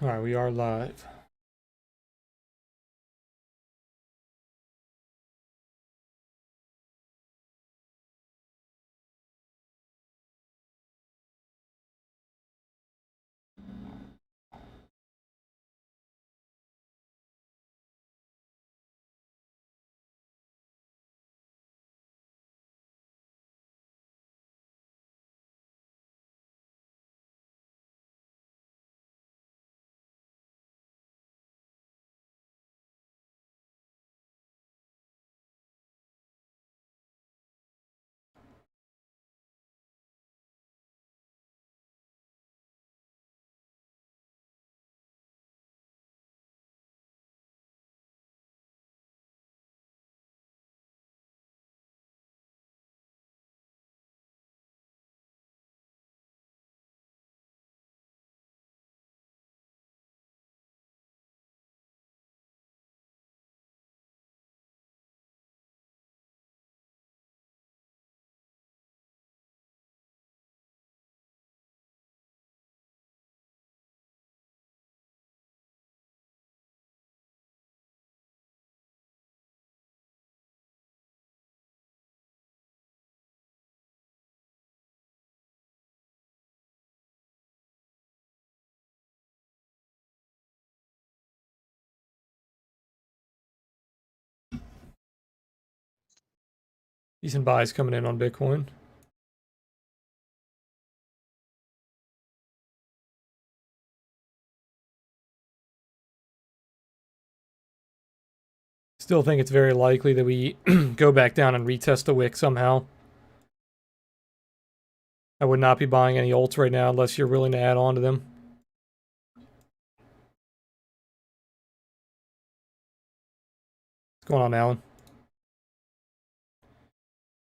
All right, we are live. Decent buys coming in on Bitcoin. Still think it's very likely that we go back down and retest the wick somehow. I would not be buying any alts right now unless you're willing to add on to them. What's going on, Alan?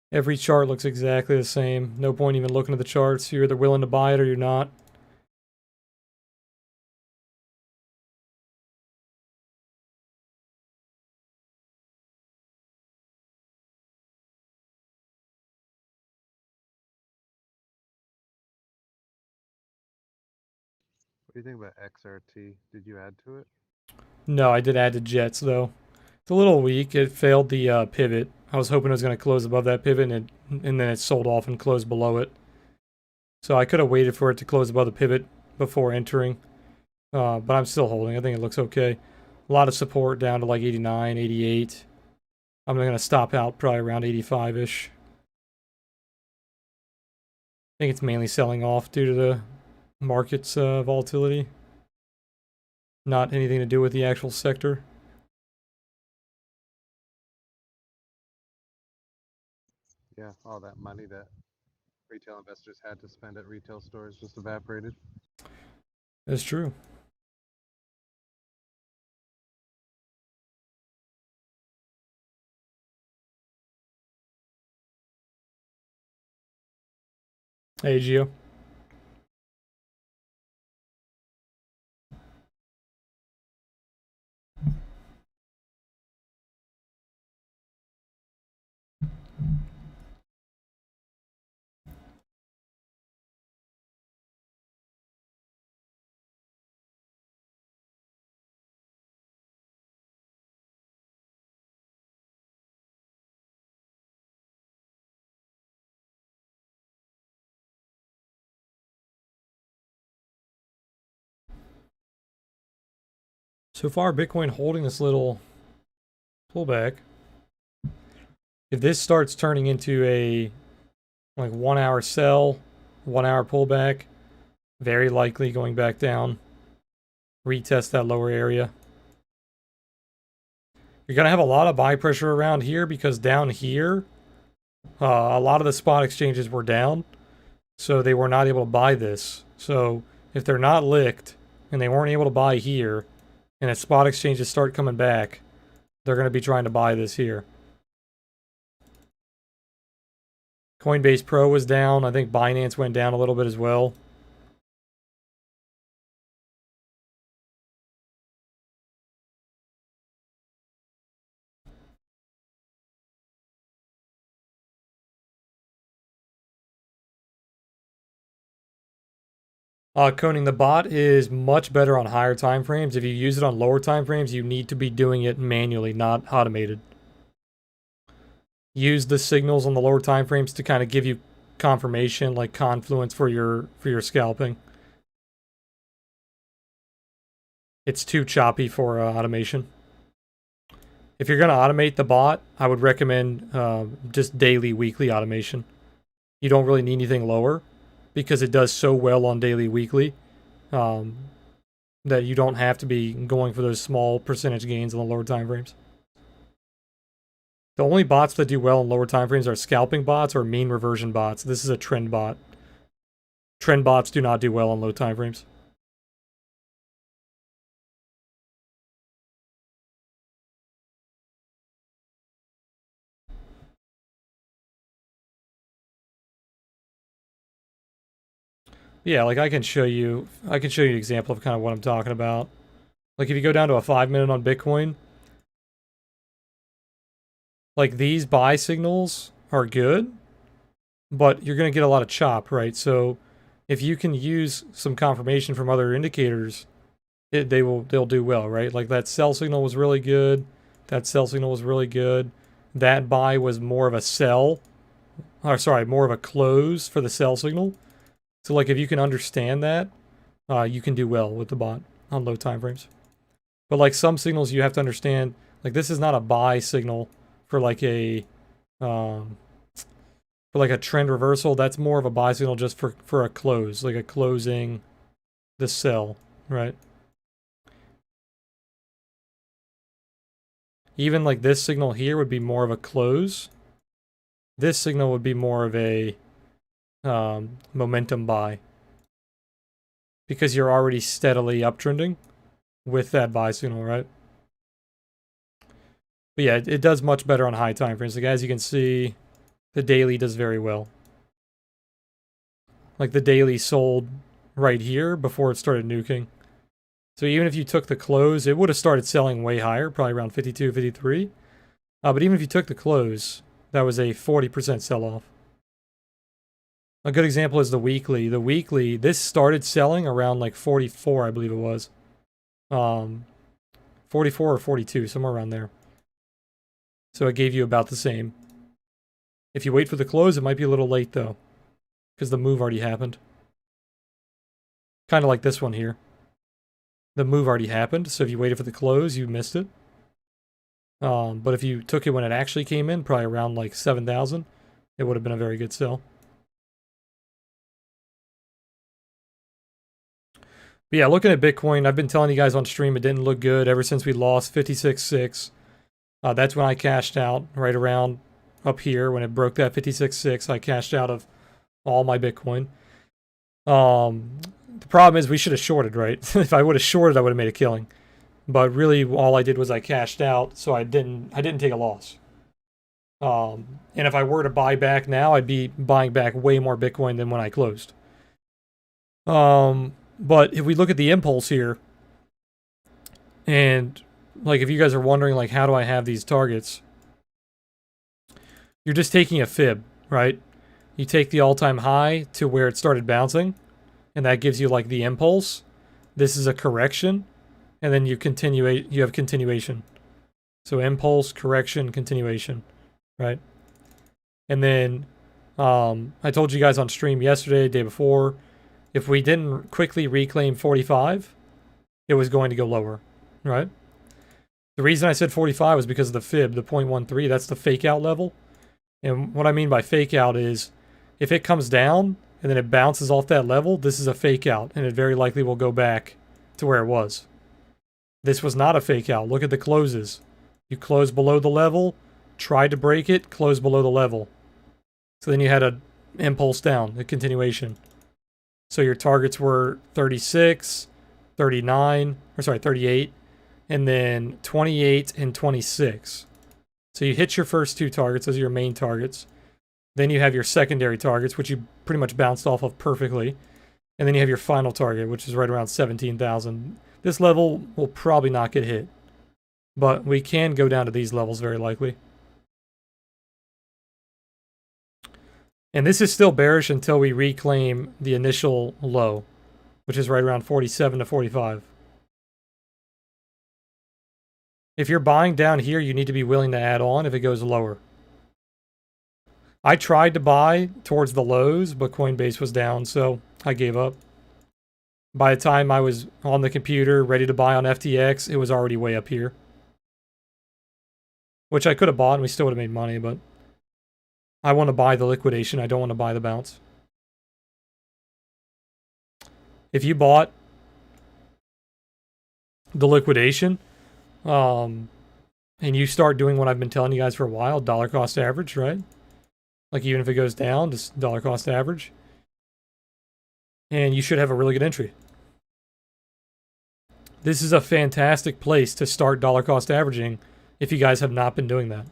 Every chart looks exactly the same. No point even looking at the charts. You're either willing to buy it or you're not. What do you think about XRT? Did you add to it? No, I did add to Jets though. It's a little weak. It failed the pivot. I was hoping it was going to close above that pivot, and then it sold off and closed below it. So I could have waited for it to close above the pivot before entering. But I'm still holding. I think it looks okay. A lot of support down to like 89, 88. I'm going to stop out probably around 85-ish. I think it's mainly selling off due to the market's volatility. Not anything to do with the actual sector. Yeah, all that money that retail investors had to spend at retail stores just evaporated. That's true. Hey, Gio. So far, Bitcoin holding this little pullback. If this starts turning into a like 1 hour sell, 1 hour pullback, very likely going back down, retest that lower area. You're going to have a lot of buy pressure around here because down here, a lot of the spot exchanges were down, so they were not able to buy this. So if they're not licked and they weren't able to buy here, and if spot exchanges start coming back, they're going to be trying to buy this here. Coinbase Pro was down. I think Binance went down a little bit as well. Coning the bot is much better on higher time frames. If you use it on lower time frames, you need to be doing it manually, not automated. Use the signals on the lower time frames to kind of give you confirmation, like confluence for your scalping. It's too choppy for automation. If you're going to automate the bot, I would recommend just daily, weekly automation. You don't really need anything lower because it does so well on daily, weekly that you don't have to be going for those small percentage gains on the lower time frames. The only bots that do well in lower time frames are scalping bots or mean reversion bots. This is a trend bot. Trend bots do not do well on low time frames. Yeah, like I can show you an example of kind of what I'm talking about. Like if you go down to a 5-minute on Bitcoin, like these buy signals are good, but you're going to get a lot of chop, right? So if you can use some confirmation from other indicators, they'll do well, right? Like that sell signal was really good. That sell signal was really good. That buy was more of a sell, or sorry, more of a close for the sell signal. So like if you can understand that, you can do well with the bot on low time frames. But like some signals you have to understand, like this is not a buy signal for like a trend reversal. That's more of a buy signal just for a close, like a closing the sell, right? Even like this signal here would be more of a close. This signal would be more of a momentum buy because you're already steadily uptrending with that buy signal, right? But yeah, it does much better on high time frames. Like as you can see, the daily does very well. Like the daily sold right here before it started nuking. So even if you took the close, it would have started selling way higher, probably around 52, 53. But even if you took the close, that was a 40% sell-off. A good example is the weekly. The weekly, this started selling around like 44, I believe it was. 44 or 42, somewhere around there. So it gave you about the same. If you wait for the close, it might be a little late though, because the move already happened. Kind of like this one here. The move already happened, so if you waited for the close, you missed it. But if you took it when it actually came in, probably around like 7,000, it would have been a very good sell. But yeah, looking at Bitcoin, I've been telling you guys on stream it didn't look good ever since we lost 56.6. That's when I cashed out, right around up here. When it broke that 56.6, I cashed out of all my Bitcoin. The problem is we should have shorted, right? If I would have shorted, I would have made a killing. But really, all I did was I cashed out, so I didn't take a loss. And if I were to buy back now, I'd be buying back way more Bitcoin than when I closed. But if we look at the impulse here, and like if you guys are wondering like how do I have these targets, you're just taking a fib, right? You take the all-time high to where it started bouncing, and that gives you like the impulse. This is a correction, and then you have continuation. So impulse, correction, continuation, right? And then I told you guys on stream yesterday, day before, if we didn't quickly reclaim 45, it was going to go lower, right? The reason I said 45 was because of the fib, the 0.13, that's the fake out level. And what I mean by fake out is if it comes down and then it bounces off that level, this is a fake out, and it very likely will go back to where it was. This was not a fake out. Look at the closes. You close below the level, tried to break it, close below the level. So then you had an impulse down, a continuation. So your targets were 36, 39, or sorry, 38, and then 28 and 26. So you hit your first two targets, those are your main targets. Then you have your secondary targets, which you pretty much bounced off of perfectly. And then you have your final target, which is right around 17,000. This level will probably not get hit, but we can go down to these levels very likely. And this is still bearish until we reclaim the initial low. which is right around 47 to 45. If you're buying down here, you need to be willing to add on if it goes lower. I tried to buy towards the lows, but Coinbase was down, so I gave up. By the time I was on the computer, ready to buy on FTX, it was already way up here. Which I could have bought and we still would have made money, but I want to buy the liquidation. I don't want to buy the bounce. If you bought the liquidation, and you start doing what I've been telling you guys for a while, dollar cost average, right? Like even if it goes down, just dollar cost average. And you should have a really good entry. This is a fantastic place to start dollar cost averaging if you guys have not been doing that.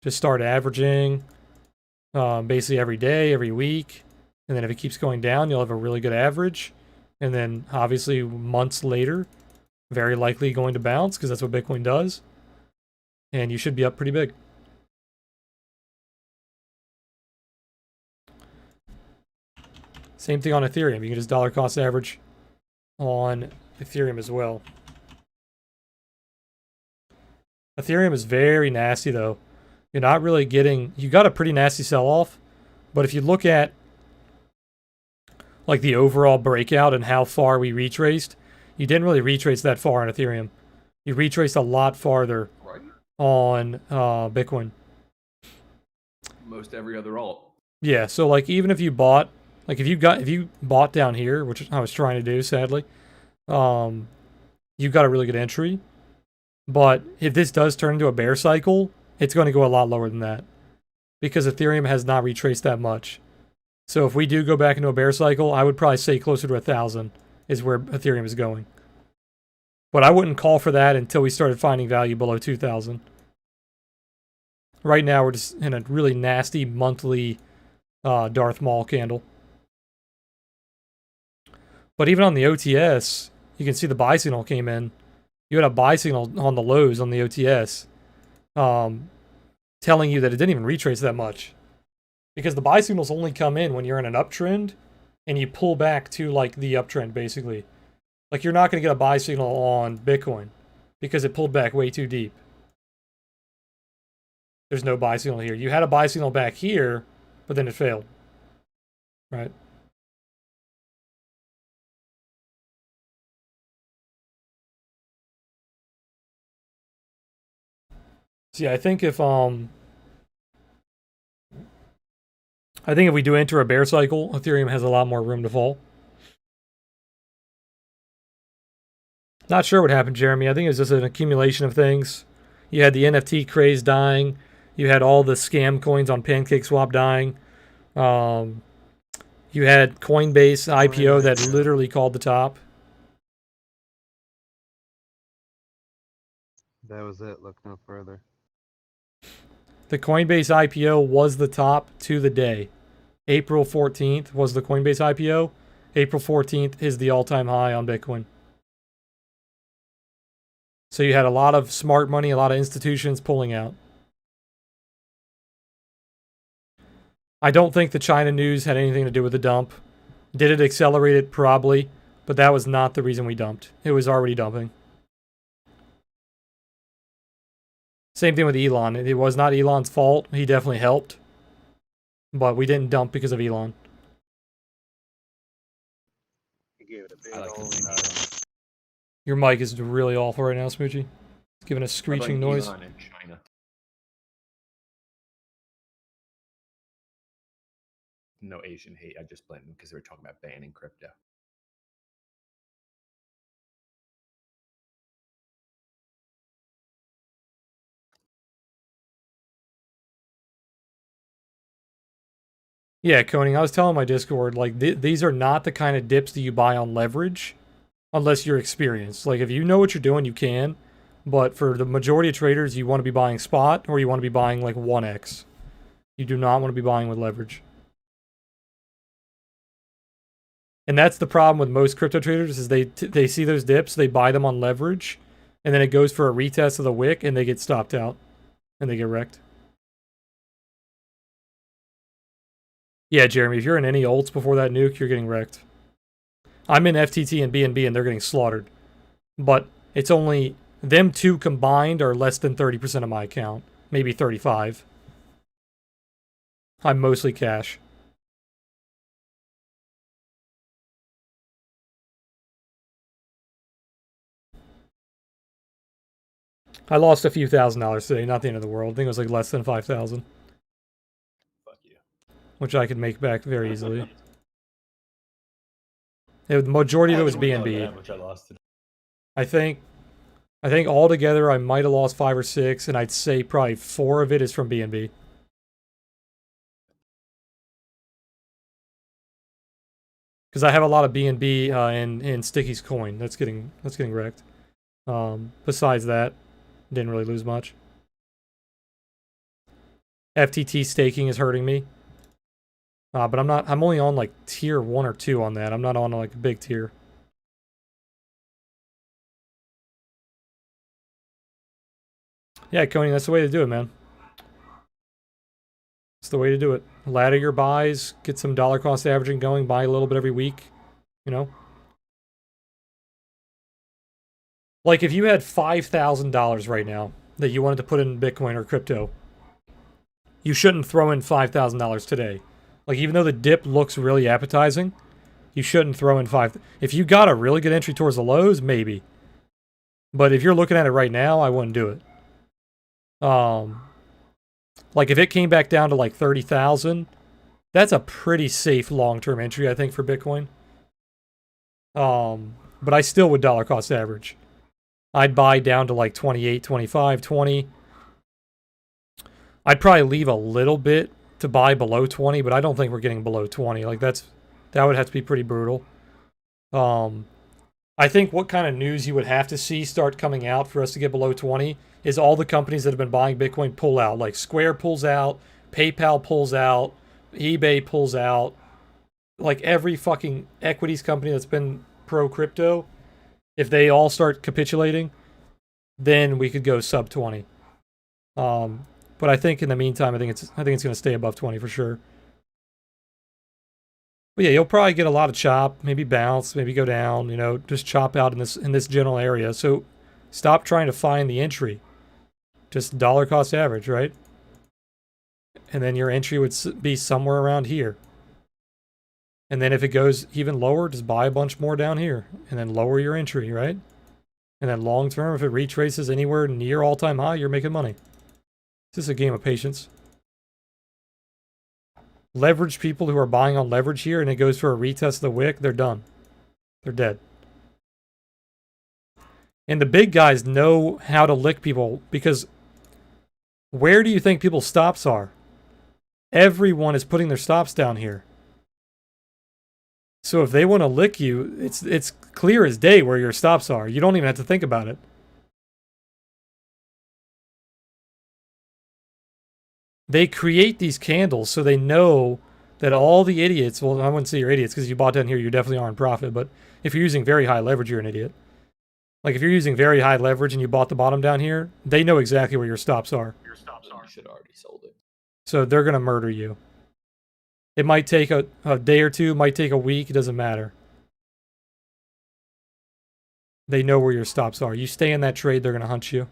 Just start averaging basically every day, every week. And then if it keeps going down, you'll have a really good average. And then obviously months later, very likely going to bounce because that's what Bitcoin does. And you should be up pretty big. Same thing on Ethereum. You can just dollar cost average on Ethereum as well. Ethereum is very nasty though. You're not really getting, you got a pretty nasty sell-off, but if you look at like the overall breakout and how far we retraced, you didn't really retrace that far on Ethereum. You retraced a lot farther on Bitcoin. Most every other alt. Yeah, so like even if you bought, like if you bought down here, which I was trying to do sadly, you got a really good entry. But if this does turn into a bear cycle, it's going to go a lot lower than that because Ethereum has not retraced that much. So if we do go back into a bear cycle, I would probably say closer to 1,000 is where Ethereum is going. But I wouldn't call for that until we started finding value below 2,000. Right now, we're just in a really nasty monthly Darth Maul candle. But even on the OTS, you can see the buy signal came in. You had a buy signal on the lows on the OTS telling you that it didn't even retrace that much. Because the buy signals only come in when you're in an uptrend and you pull back to like the uptrend basically. Like you're not going to get a buy signal on Bitcoin because it pulled back way too deep. There's no buy signal here. You had a buy signal back here, but then it failed. Right? So yeah, I think if we do enter a bear cycle, Ethereum has a lot more room to fall. Not sure what happened, Jeremy. I think it was just an accumulation of things. You had the NFT craze dying. You had all the scam coins on PancakeSwap dying. You had Coinbase IPO that literally called the top. That was it. Look no further. The Coinbase IPO was the top to the day. April 14th was the Coinbase IPO. April 14th is the all-time high on Bitcoin. So you had a lot of smart money, a lot of institutions pulling out. I don't think the China news had anything to do with the dump. Did it accelerate it? Probably. But that was not the reason we dumped. It was already dumping. Same thing with Elon. It was not Elon's fault. He definitely helped. But we didn't dump because of Elon. He gave it a big I like old the name nod. Elon. Your mic is really awful right now, Smoochie. It's giving a screeching I like noise. Elon in China. No Asian hate. I just blamed them because they were talking about banning crypto. Yeah, Koning, I was telling my Discord, like, these are not the kind of dips that you buy on leverage unless you're experienced. Like, if you know what you're doing, you can. But for the majority of traders, you want to be buying spot or you want to be buying, like, 1x. You do not want to be buying with leverage. And that's the problem with most crypto traders is they see those dips, they buy them on leverage, and then it goes for a retest of the wick, and they get stopped out, and they get wrecked. Yeah, Jeremy, if you're in any alts before that nuke, you're getting wrecked. I'm in FTT and BNB and they're getting slaughtered. But it's only them two combined are less than 30% of my account. Maybe 35. I'm mostly cash. I lost a few $1,000s today, not the end of the world. I think it was like less than 5,000, Fuck you. which I could make back very easily. The majority of it was BNB. Which I lost today. I think altogether I might have lost 5 or 6, and I'd say probably 4 of it is from BNB. Because I have a lot of BNB in Sticky's coin. That's getting wrecked. Besides that, didn't really lose much. FTT staking is hurting me. But I'm only on like tier 1 or 2 on that. I'm not on like a big tier. Yeah, Coney, that's the way to do it, man. It's the way to do it. Ladder your buys, get some dollar cost averaging going, buy a little bit every week, you know? Like if you had $5,000 right now that you wanted to put in Bitcoin or crypto, you shouldn't throw in $5,000 today. Like even though the dip looks really appetizing, you shouldn't throw in if you got a really good entry towards the lows, maybe. But if you're looking at it right now, I wouldn't do it. Like if it came back down to like 30,000, that's a pretty safe long-term entry, I think, for Bitcoin. But I still would dollar cost average. I'd buy down to like 28, 25, 20. I'd probably leave a little bit to buy below 20, but I don't think we're getting below 20. Like that would have to be pretty brutal. I think what kind of news you would have to see start coming out for us to get below 20 is all the companies that have been buying Bitcoin pull out. Like Square pulls out, PayPal pulls out, eBay pulls out. Like every fucking equities company that's been pro crypto, if they all start capitulating, then we could go sub 20. But I think in the meantime, I think it's going to stay above 20 for sure. But yeah, you'll probably get a lot of chop, maybe bounce, maybe go down, you know, just chop out in this general area. So stop trying to find the entry. Just dollar cost average, right? And then your entry would be somewhere around here. And then if it goes even lower, just buy a bunch more down here and then lower your entry, right? And then long term, if it retraces anywhere near all-time high, you're making money. It's just a game of patience. Leverage people who are buying on leverage here and it goes for a retest of the wick, they're done. They're dead. And the big guys know how to lick people because where do you think people's stops are? Everyone is putting their stops down here. So if they want to lick you, it's clear as day where your stops are. You don't even have to think about it. They create these candles so they know that all the idiots, well, I wouldn't say you're idiots because you bought down here, you definitely are in profit, but if you're using very high leverage, you're an idiot. Like if you're using very high leverage and you bought the bottom down here, they know exactly where your stops are. You should have already sold it. So they're going to murder you. It might take a day or two, might take a week, it doesn't matter. They know where your stops are. You stay in that trade, they're going to hunt you.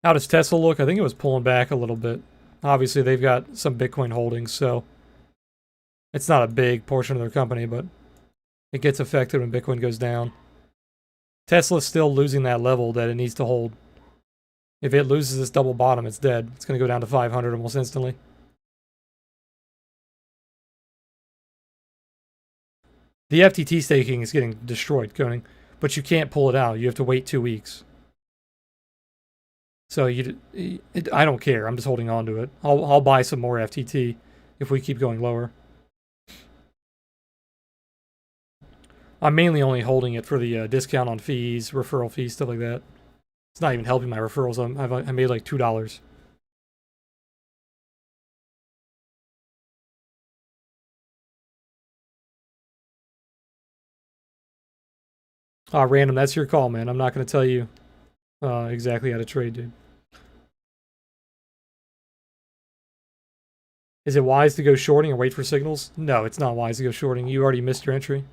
How does Tesla look? I think it was pulling back a little bit. Obviously, they've got some Bitcoin holdings, so it's not a big portion of their company, but it gets affected when Bitcoin goes down. Tesla's still losing that level that it needs to hold. If it loses this double bottom, it's dead. It's going to go down to 500 almost instantly. The FTT staking is getting destroyed, Koning, but you can't pull it out. You have to wait 2 weeks. So I don't care. I'm just holding on to it. I'll buy some more FTT if we keep going lower. I'm mainly only holding it for the discount on fees, referral fees, stuff like that. It's not even helping my referrals. I made like $2. Random, that's your call, man. I'm not going to tell you exactly how to trade, dude. Is it wise to go shorting and wait for signals? No, it's not wise to go shorting. You already missed your entry.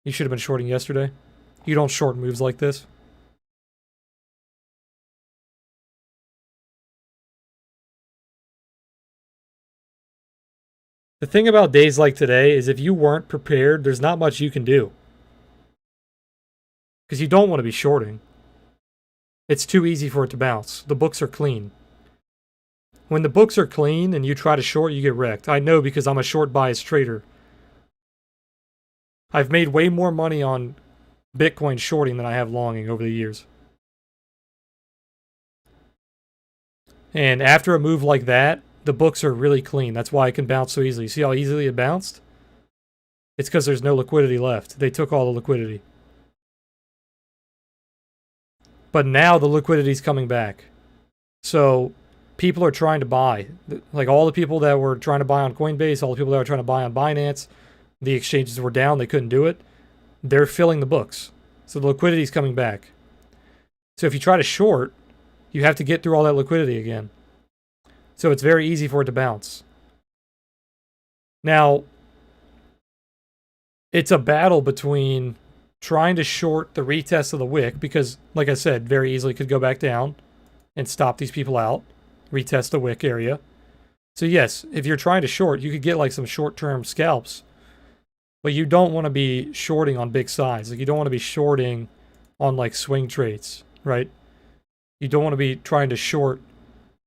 You should have been shorting yesterday. You don't short moves like this. The thing about days like today is if you weren't prepared, there's not much you can do. Because you don't want to be shorting. It's too easy for it to bounce. The books are clean. When the books are clean and you try to short, you get wrecked. I know because I'm a short bias trader. I've made way more money on Bitcoin shorting than I have longing over the years. And after a move like that, the books are really clean. That's why it can bounce so easily. See how easily it bounced? It's because there's no liquidity left. They took all the liquidity. But now the liquidity's coming back. So people are trying to buy. Like all the people that were trying to buy on Coinbase, all the people that were trying to buy on Binance, the exchanges were down, they couldn't do it. They're filling the books. So the liquidity's coming back. So if you try to short, you have to get through all that liquidity again. So it's very easy for it to bounce. Now, it's a battle between trying to short the retest of the wick, because, like I said, very easily could go back down and stop these people out, retest the wick area. So yes, if you're trying to short, you could get like some short-term scalps, but you don't want to be shorting on big size. Like you don't want to be shorting on like swing trades, right? You don't want to be trying to short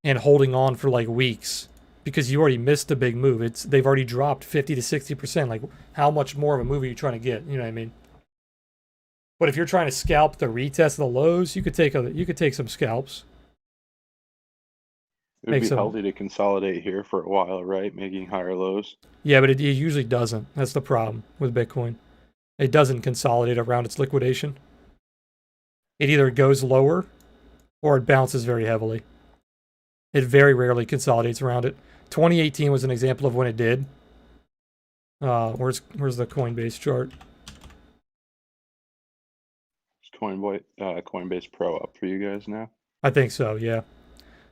and holding on for like weeks because you already missed a big move. They've already dropped 50 to 60%. Like how much more of a move are you trying to get? You know what I mean? But if you're trying to scalp the retest of the lows, you could take some scalps. It would be healthy to consolidate here for a while, right? Making higher lows. Yeah, but it usually doesn't. That's the problem with Bitcoin. It doesn't consolidate around its liquidation. It either goes lower or it bounces very heavily. It very rarely consolidates around it. 2018 was an example of when it did. Where's the Coinbase chart? Is Coinbase Pro up for you guys now? I think so, yeah.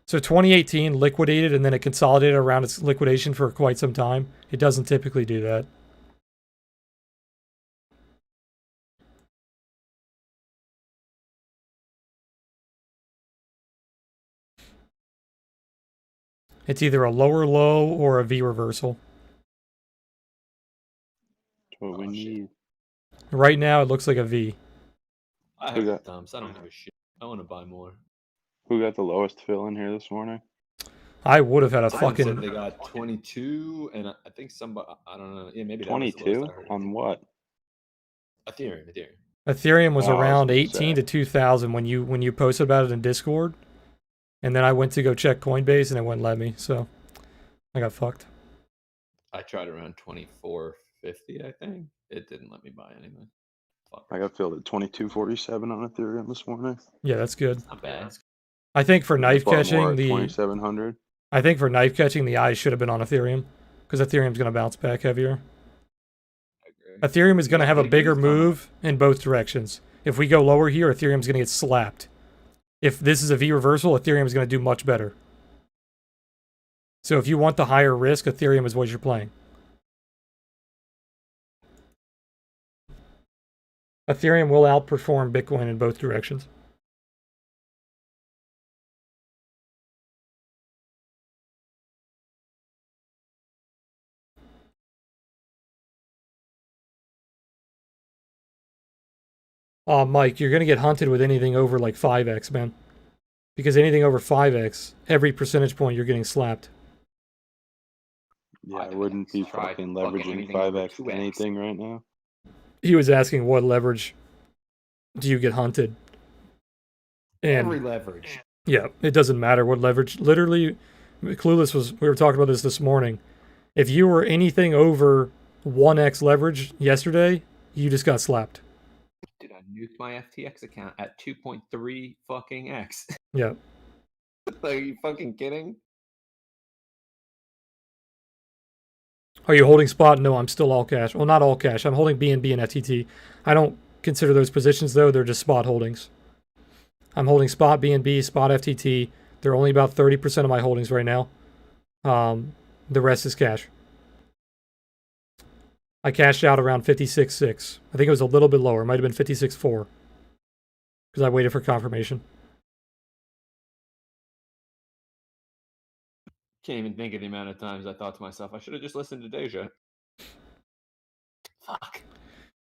So 2018 liquidated and then it consolidated around its liquidation for quite some time. It doesn't typically do that. It's either a lower low or a V reversal. That's what we need. Right now, it looks like a V. I have thumbs. I don't give a shit. I want to buy more. Who got the lowest fill in here this morning? I would have had a Simon fucking... said they got 22, and I think somebody, I don't know. Yeah, maybe 22 on what? Ethereum. Ethereum was Oh, around I was 18 gonna to 2,000 when you posted about it in Discord. And then I went to go check Coinbase and it wouldn't let me, so I got fucked. I tried around 24.50, I think. It didn't let me buy anything. Fuck. I got filled at 22.47 on Ethereum this morning. Yeah, that's good. Not bad. I think for knife Bought more catching, at the 2,700. I think for knife catching, the eyes should have been on Ethereum because Ethereum's going to bounce back heavier. I agree. Ethereum is going to have a big bigger moves coming. move in both directions. If we go lower here, Ethereum's going to get slapped. If this is a V reversal, Ethereum is going to do much better. So if you want the higher risk, Ethereum is what you're playing. Ethereum will outperform Bitcoin in both directions. Mike, you're going to get hunted with anything over like 5x, man. Because anything over 5x, every percentage point you're getting slapped. Yeah, I wouldn't be fucking leveraging 5x anything right now. He was asking what leverage do you get hunted? And Every leverage. yeah, it doesn't matter what leverage. Literally, Clueless we were talking about this morning. If you were anything over 1x leverage yesterday, you just got slapped. Dude, I nuked my FTX account at 2.3 fucking X. Yeah. Are you fucking kidding? Are you holding spot? No, I'm still all cash. Well, not all cash. I'm holding BNB and FTT. I don't consider those positions though. They're just spot holdings. I'm holding spot BNB, spot FTT. They're only about 30% of my holdings right now. The rest is cash. I cashed out around 56.6. I think it was a little bit lower. It might have been 56.4 because I waited for confirmation. Can't even think of the amount of times I thought to myself, I should have just listened to Deja. Fuck.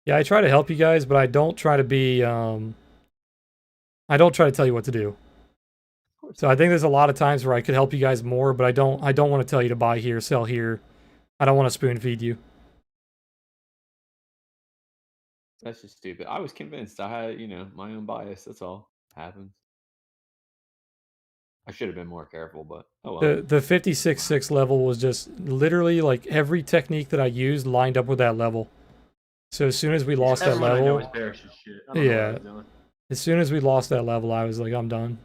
Yeah, I try to help you guys, but I don't try to be. I don't try to tell you what to do. So I think there's a lot of times where I could help you guys more, but I don't want to tell you to buy here, sell here. I don't want to spoon feed you. That's just stupid. I was convinced. I had, my own bias. That's all. Happens. I should have been more careful, but oh well. The 56.6 level was just literally like every technique that I used lined up with that level. So as soon as we lost that Everyone I know level, is bearish as shit. I don't know what yeah. I'm doing. As soon as we lost that level, I was like, I'm done.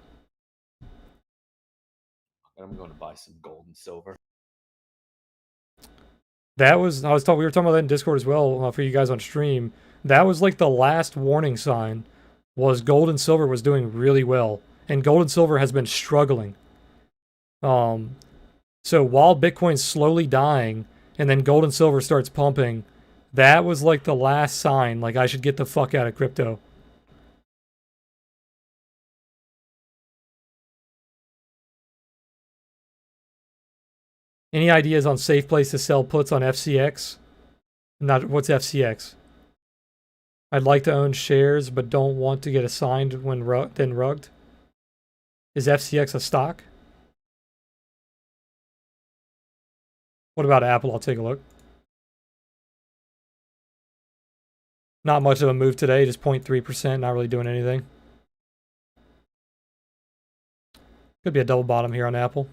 I'm going to buy some gold and silver. That was we were talking about that in Discord as well for you guys on stream. That was like the last warning sign. Was gold and silver was doing really well, and gold and silver has been struggling. So while Bitcoin's slowly dying, and then gold and silver starts pumping, that was like the last sign. Like I should get the fuck out of crypto. Any ideas on safe place to sell puts on FCX? Not what's FCX? I'd like to own shares, but don't want to get assigned when then rugged. Is FCX a stock? What about Apple? I'll take a look. Not much of a move today, just 0.3%, not really doing anything. Could be a double bottom here on Apple.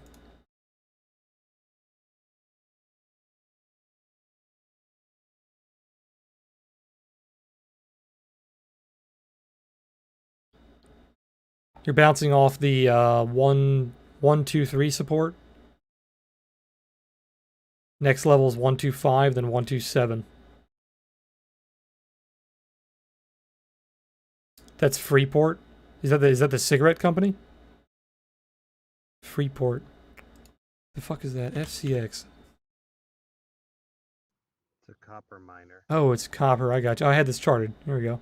You're bouncing off the 1, 2, 3 support. Next level is 1, 2, 5, then 1, 2, 7. That's Freeport. Is that the cigarette company? Freeport. The fuck is that? FCX. It's a copper miner. Oh, it's copper. I got you. I had this charted. Here we go.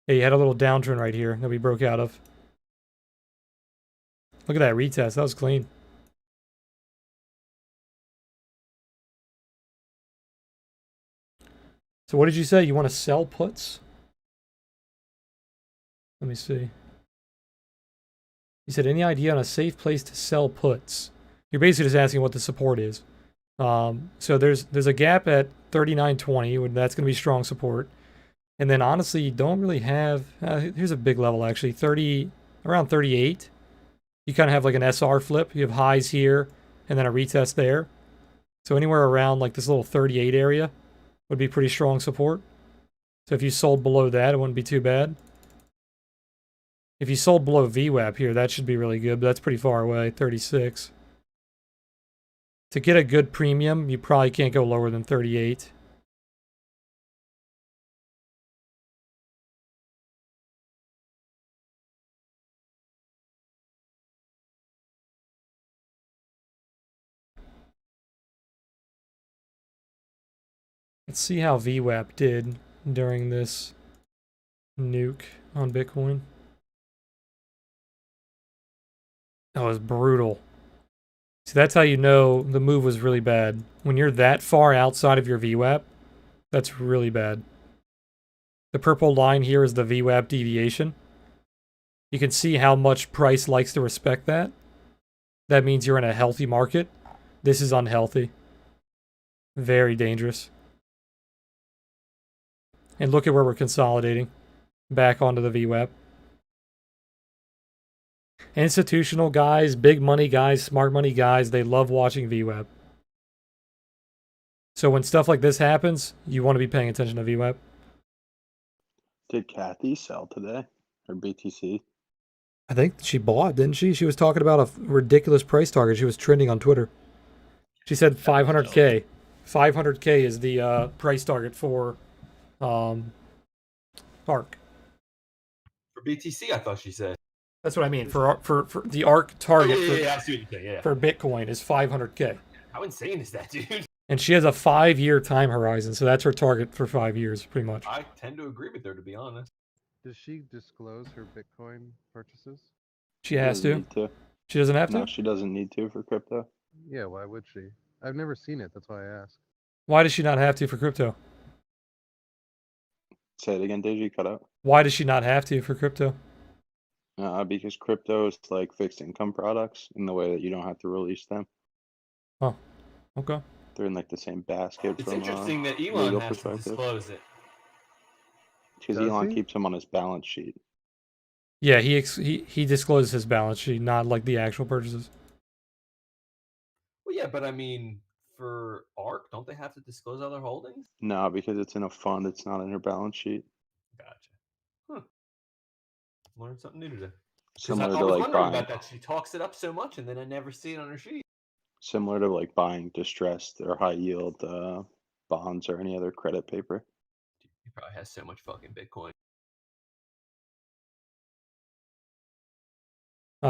Yeah, you had a little downtrend right here that we broke out of. Look at that retest. That was clean. So what did you say? You want to sell puts? Let me see. You said any idea on a safe place to sell puts? You're basically just asking what the support is. So there's a gap at 39.20. That's going to be strong support. And then honestly, you don't really have, here's a big level actually, around 38. You kind of have like an SR flip. You have highs here and then a retest there. So anywhere around like this little 38 area would be pretty strong support. So if you sold below that, it wouldn't be too bad. If you sold below VWAP here, that should be really good, but that's pretty far away, 36. To get a good premium, you probably can't go lower than 38. Let's see how VWAP did during this nuke on Bitcoin. That was brutal. See, that's how you know the move was really bad. When you're that far outside of your VWAP, that's really bad. The purple line here is the VWAP deviation. You can see how much price likes to respect that. That means you're in a healthy market. This is unhealthy. Very dangerous. And look at where we're consolidating. Back onto the VWAP. Institutional guys, big money guys, smart money guys, they love watching VWAP. So when stuff like this happens, you want to be paying attention to VWAP. Did Kathy sell today? Or BTC? I think she bought, didn't she? She was talking about a ridiculous price target. She was trending on Twitter. She said 500K. 500K is the price target for ARC. For BTC, I thought she said. That's what I mean. For the ARC target I see what you're saying. Yeah. for Bitcoin is 500K. How insane is that, dude? And she has a 5-year time horizon, so that's her target for 5 years, pretty much. I tend to agree with her, to be honest. Does she disclose her Bitcoin purchases? She has doesn't to. need to. She doesn't have to? No, she doesn't need to for crypto. Yeah, why would she? I've never seen it. That's why I asked. Why does she not have to for crypto? Say it again, Deji, cut out. Why does she not have to for crypto? Because crypto is like fixed income products in the way that you don't have to release them. Oh, okay. They're in like the same basket. It's from interesting that legal Elon has to perspective. disclose it. Because Does Elon he? keeps them on his balance sheet. Yeah, he discloses his balance sheet, not like the actual purchases. Well, yeah, but I mean, for ARC, don't they have to disclose other holdings? No, because it's in a fund. It's not in her balance sheet. Gotcha. Huh. Learned something new today. 'Cause Similar I to was like wondering buying. about that. She talks it up so much, and then I never see it on her sheet. Similar to like buying distressed or high yield bonds or any other credit paper. He probably has so much fucking Bitcoin.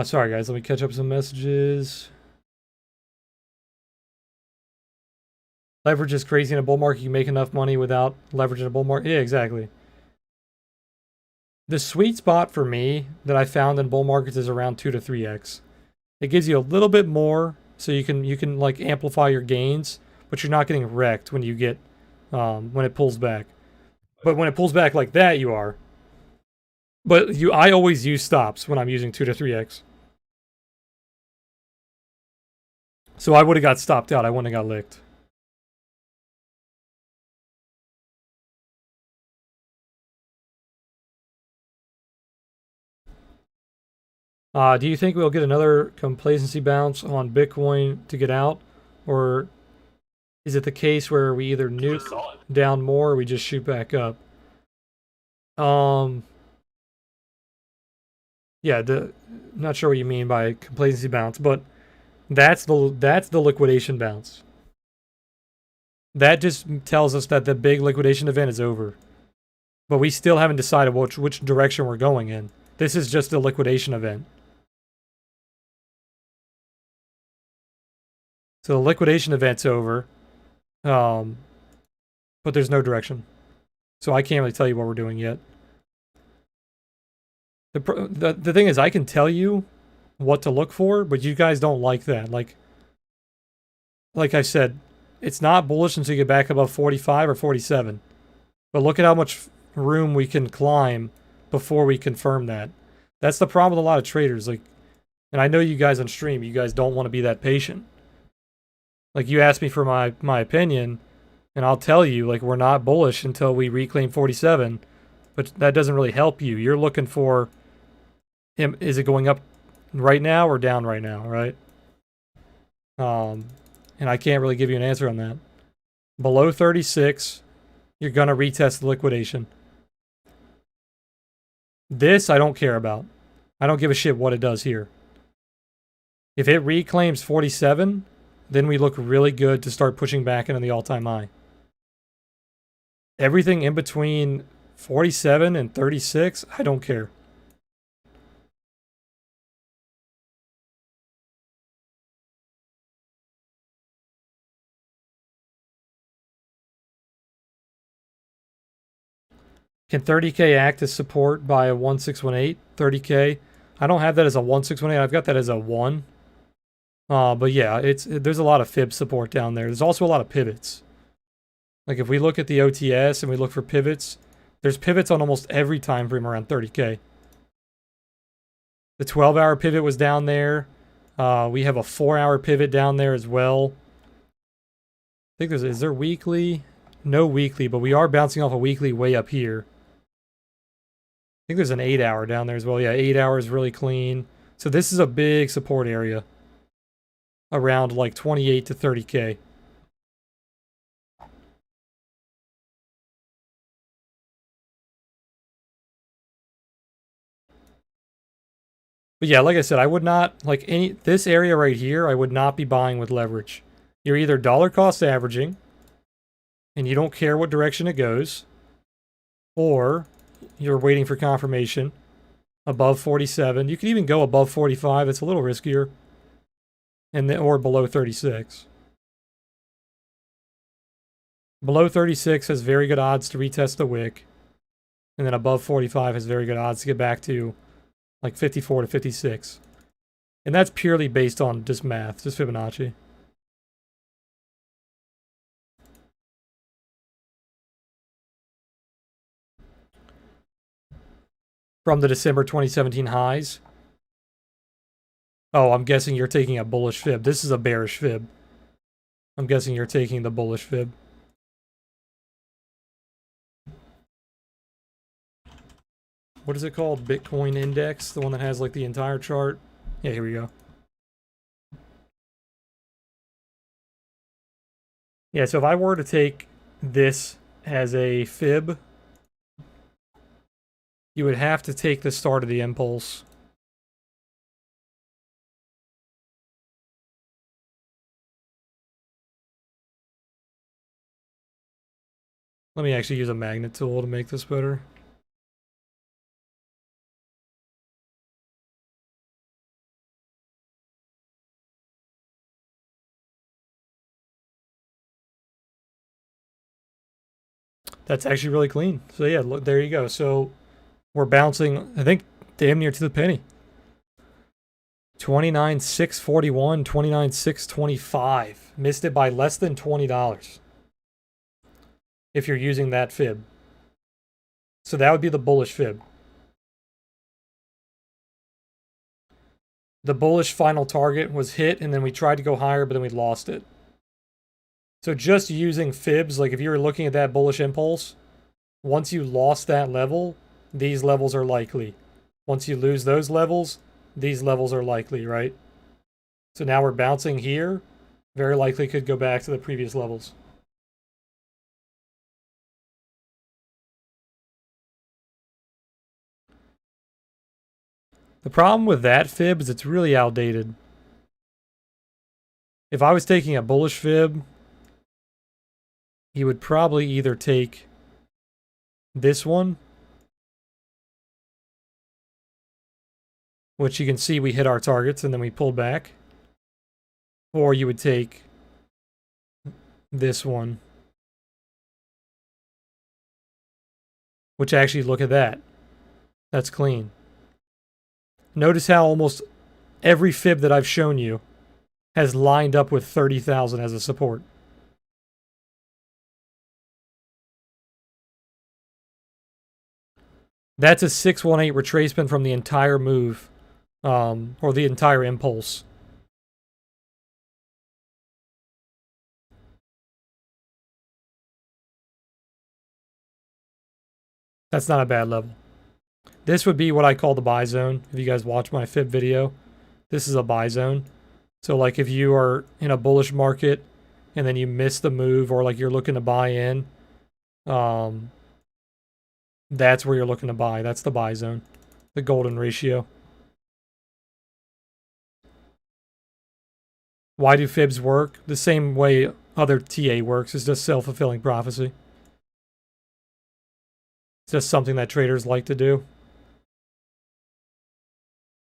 Sorry, guys. Let me catch up some messages. Leverage is crazy in a bull market. You make enough money without leverage in a bull market. Yeah, exactly. The sweet spot for me that I found in bull markets is around 2 to 3x. It gives you a little bit more, so you can like amplify your gains, but you're not getting wrecked when you get when it pulls back. But when it pulls back like that, you are. But I always use stops when I'm using 2 to 3x. So I would have got stopped out. I wouldn't have got licked. Do you think we'll get another complacency bounce on Bitcoin to get out? Or is it the case where we either nuke down more or we just shoot back up? Yeah, not sure what you mean by complacency bounce, but that's the liquidation bounce. That just tells us that the big liquidation event is over. But we still haven't decided which direction we're going in. This is just a liquidation event. So the liquidation event's over, but there's no direction. So I can't really tell you what we're doing yet. The thing is, I can tell you what to look for, but you guys don't like that. Like I said, it's not bullish until you get back above 45 or 47. But look at how much room we can climb before we confirm that. That's the problem with a lot of traders. Like, and I know you guys on stream, you guys don't want to be that patient. Like, you asked me for my opinion, and I'll tell you, like, we're not bullish until we reclaim 47, but that doesn't really help you. You're looking for him. Is it going up right now or down right now, right? And I can't really give you an answer on that. Below 36, you're going to retest the liquidation. This, I don't care about. I don't give a shit what it does here. If it reclaims 47, then we look really good to start pushing back into the all-time high. Everything in between 47 and 36, I don't care. Can 30K act as support by a 1618? 30K. I don't have that as a 1618. I've got that as a 1. But yeah, there's a lot of fib support down there. There's also a lot of pivots. Like if we look at the OTS and we look for pivots, there's pivots on almost every time frame around 30K. The 12-hour pivot was down there. We have a 4-hour pivot down there as well. I think is there weekly? No weekly, but we are bouncing off a weekly way up here. I think there's an 8-hour down there as well. Yeah, 8 hours really clean. So this is a big support area. Around like 28 to 30K. But yeah, like I said, I would not, like this area right here, I would not be buying with leverage. You're either dollar cost averaging, and you don't care what direction it goes, or you're waiting for confirmation above 47. You can even go above 45. It's a little riskier. And then, or below 36. Below 36 has very good odds to retest the wick. And then above 45 has very good odds to get back to like 54 to 56. And that's purely based on just math, just Fibonacci. From the December 2017 highs. Oh, I'm guessing you're taking a bullish fib. This is a bearish fib. I'm guessing you're taking the bullish fib. What is it called? Bitcoin index? The one that has like the entire chart? Yeah, here we go. Yeah, so if I were to take this as a fib, you would have to take the start of the impulse. Let me actually use a magnet tool to make this better. That's actually really clean. So yeah, look, there you go. So we're bouncing, I think, damn near to the penny. 29,641, 29,625. Missed it by less than $20. If you're using that fib. So that would be the bullish fib. The bullish final target was hit, and then we tried to go higher, but then we lost it. So just using fibs, like if you were looking at that bullish impulse, once you lost that level, these levels are likely. Once you lose those levels, these levels are likely, right? So now we're bouncing here. Very likely could go back to the previous levels. The problem with that fib is it's really outdated. If I was taking a bullish fib, you would probably either take this one, which you can see we hit our targets and then we pulled back, or you would take this one, which actually, look at that. That's clean. Notice how almost every fib that I've shown you has lined up with 30,000 as a support. That's a 618 retracement from the entire move, or the entire impulse. That's not a bad level. This would be what I call the buy zone. If you guys watch my fib video, this is a buy zone. So like if you are in a bullish market and then you miss the move, or like you're looking to buy in, that's where you're looking to buy. That's the buy zone, the golden ratio. Why do fibs work? The same way other TA works, is just self-fulfilling prophecy. It's just something that traders like to do.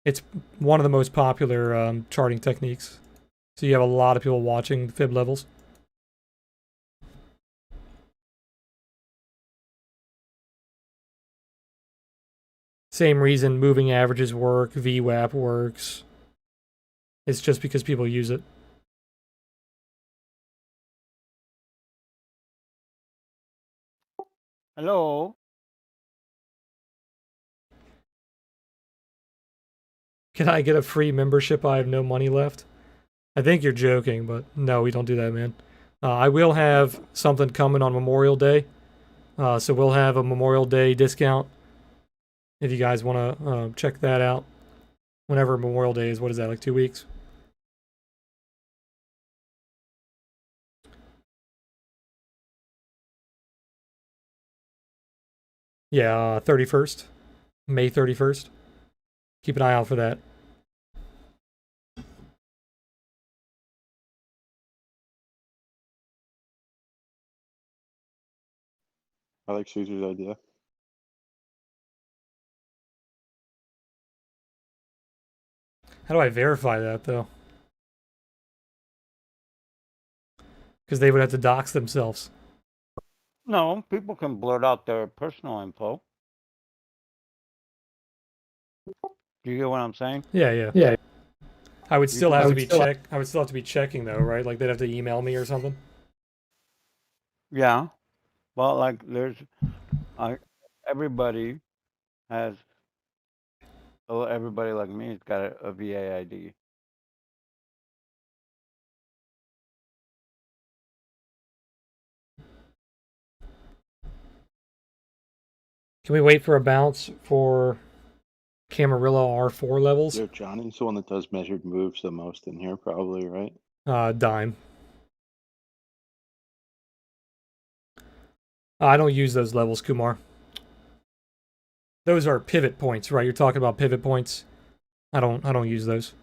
It's one of the most popular charting techniques. So you have a lot of people watching fib levels. Same reason moving averages work, VWAP works. It's just because people use it. Hello. Can I get a free membership? I have no money left. I think you're joking, but no, we don't do that, man. I will have something coming on Memorial Day. So we'll have a Memorial Day discount. If you guys want to check that out. Whenever Memorial Day is, what is that, like 2 weeks? Yeah, 31st. May 31st. Keep an eye out for that. I like Caesar's idea. How do I verify that, though? Because they would have to dox themselves. No, people can blurt out their personal info. Do you get what I'm saying? Yeah. I would still can- have to be I would still have to be checking though, right? Like they'd have to email me or something. Yeah. Well, like everybody has, everybody like me has got a VA ID. Can we wait for a bounce for Camarillo R4 levels? Yeah, Johnny's the one that does measured moves the most in here, probably, right? Dime. I don't use those levels, Kumar. Those are pivot points, right? You're talking about pivot points. I don't use those.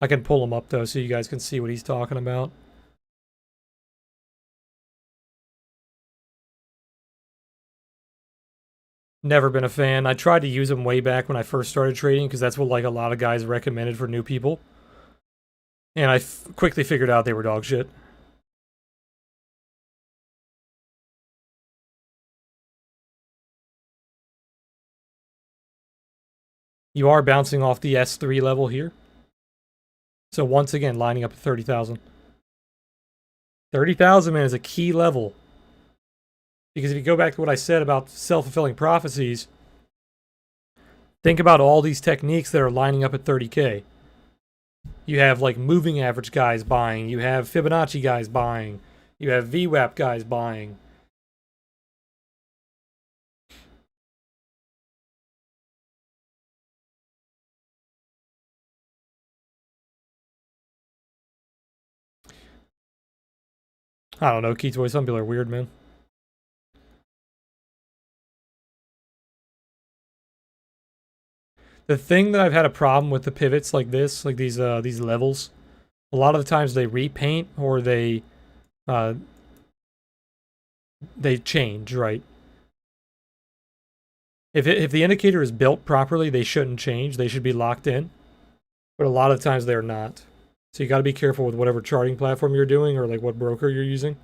I can pull them up though so you guys can see what he's talking about. Never been a fan. I tried to use them way back when I first started trading because that's what like a lot of guys recommended for new people. And I quickly figured out they were dog shit. You are bouncing off the S3 level here. So once again, lining up at 30,000. 30,000, man, is a key level. Because if you go back to what I said about self-fulfilling prophecies, think about all these techniques that are lining up at 30K. You have like moving average guys buying. You have Fibonacci guys buying. You have VWAP guys buying. I don't know, Keytoy, some people are weird, man. The thing that I've had a problem with the pivots like this, like these levels, a lot of the times they repaint or they change, right? If the indicator is built properly, they shouldn't change. They should be locked in. But a lot of times they're not. So you got to be careful with whatever charting platform you're doing or like what broker you're using.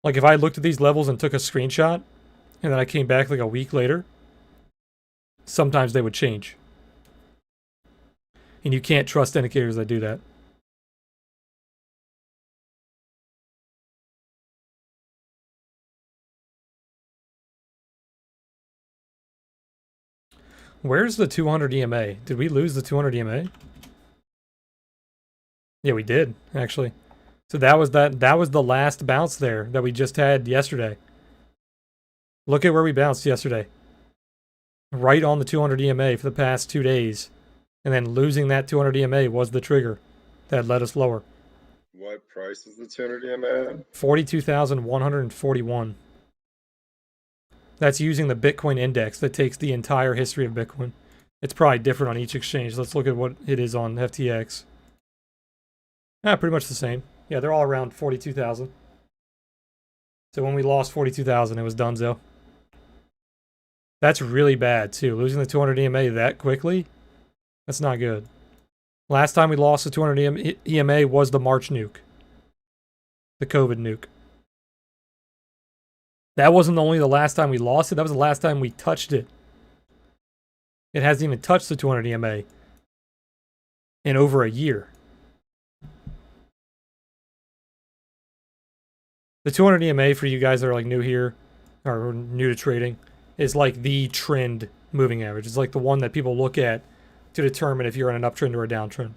Like if I looked at these levels and took a screenshot and then I came back like a week later, sometimes they would change. And you can't trust indicators that do that. Where's the 200 EMA? Did we lose the 200 EMA? Yeah, we did, actually. So that was the last bounce there that we just had yesterday. Look at where we bounced yesterday. Right on the 200 EMA for the past 2 days. And then losing that 200 EMA was the trigger that led us lower. What price is the 200 EMA at? 42,141. That's using the Bitcoin index that takes the entire history of Bitcoin. It's probably different on each exchange. Let's look at what it is on FTX. Pretty much the same. Yeah, they're all around 42,000. So when we lost 42,000, it was donezo. That's really bad, too. Losing the 200 EMA that quickly, that's not good. Last time we lost the 200 EMA was the March nuke. The COVID nuke. That wasn't only the last time we lost it, that was the last time we touched it. It hasn't even touched the 200 EMA in over a year. The 200 EMA, for you guys that are like new here, or new to trading, is like the trend moving average. It's like the one that people look at to determine if you're in an uptrend or a downtrend.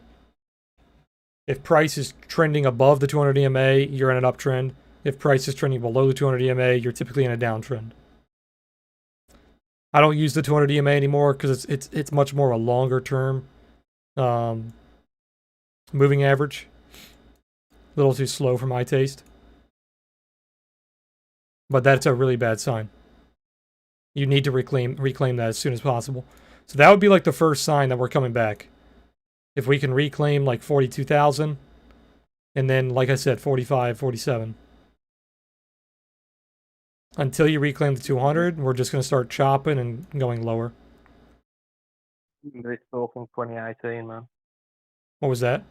If price is trending above the 200 EMA, you're in an uptrend. If price is trending below the 200 EMA, you're typically in a downtrend. I don't use the 200 EMA anymore because it's much more a longer term moving average. A little too slow for my taste. But that's a really bad sign. You need to reclaim that as soon as possible. So that would be like the first sign that we're coming back. If we can reclaim like 42,000 and then, like I said, 45, 47. Until you reclaim the 200, we're just going to start chopping and going lower. Remember this talk in 2018, man. What was that?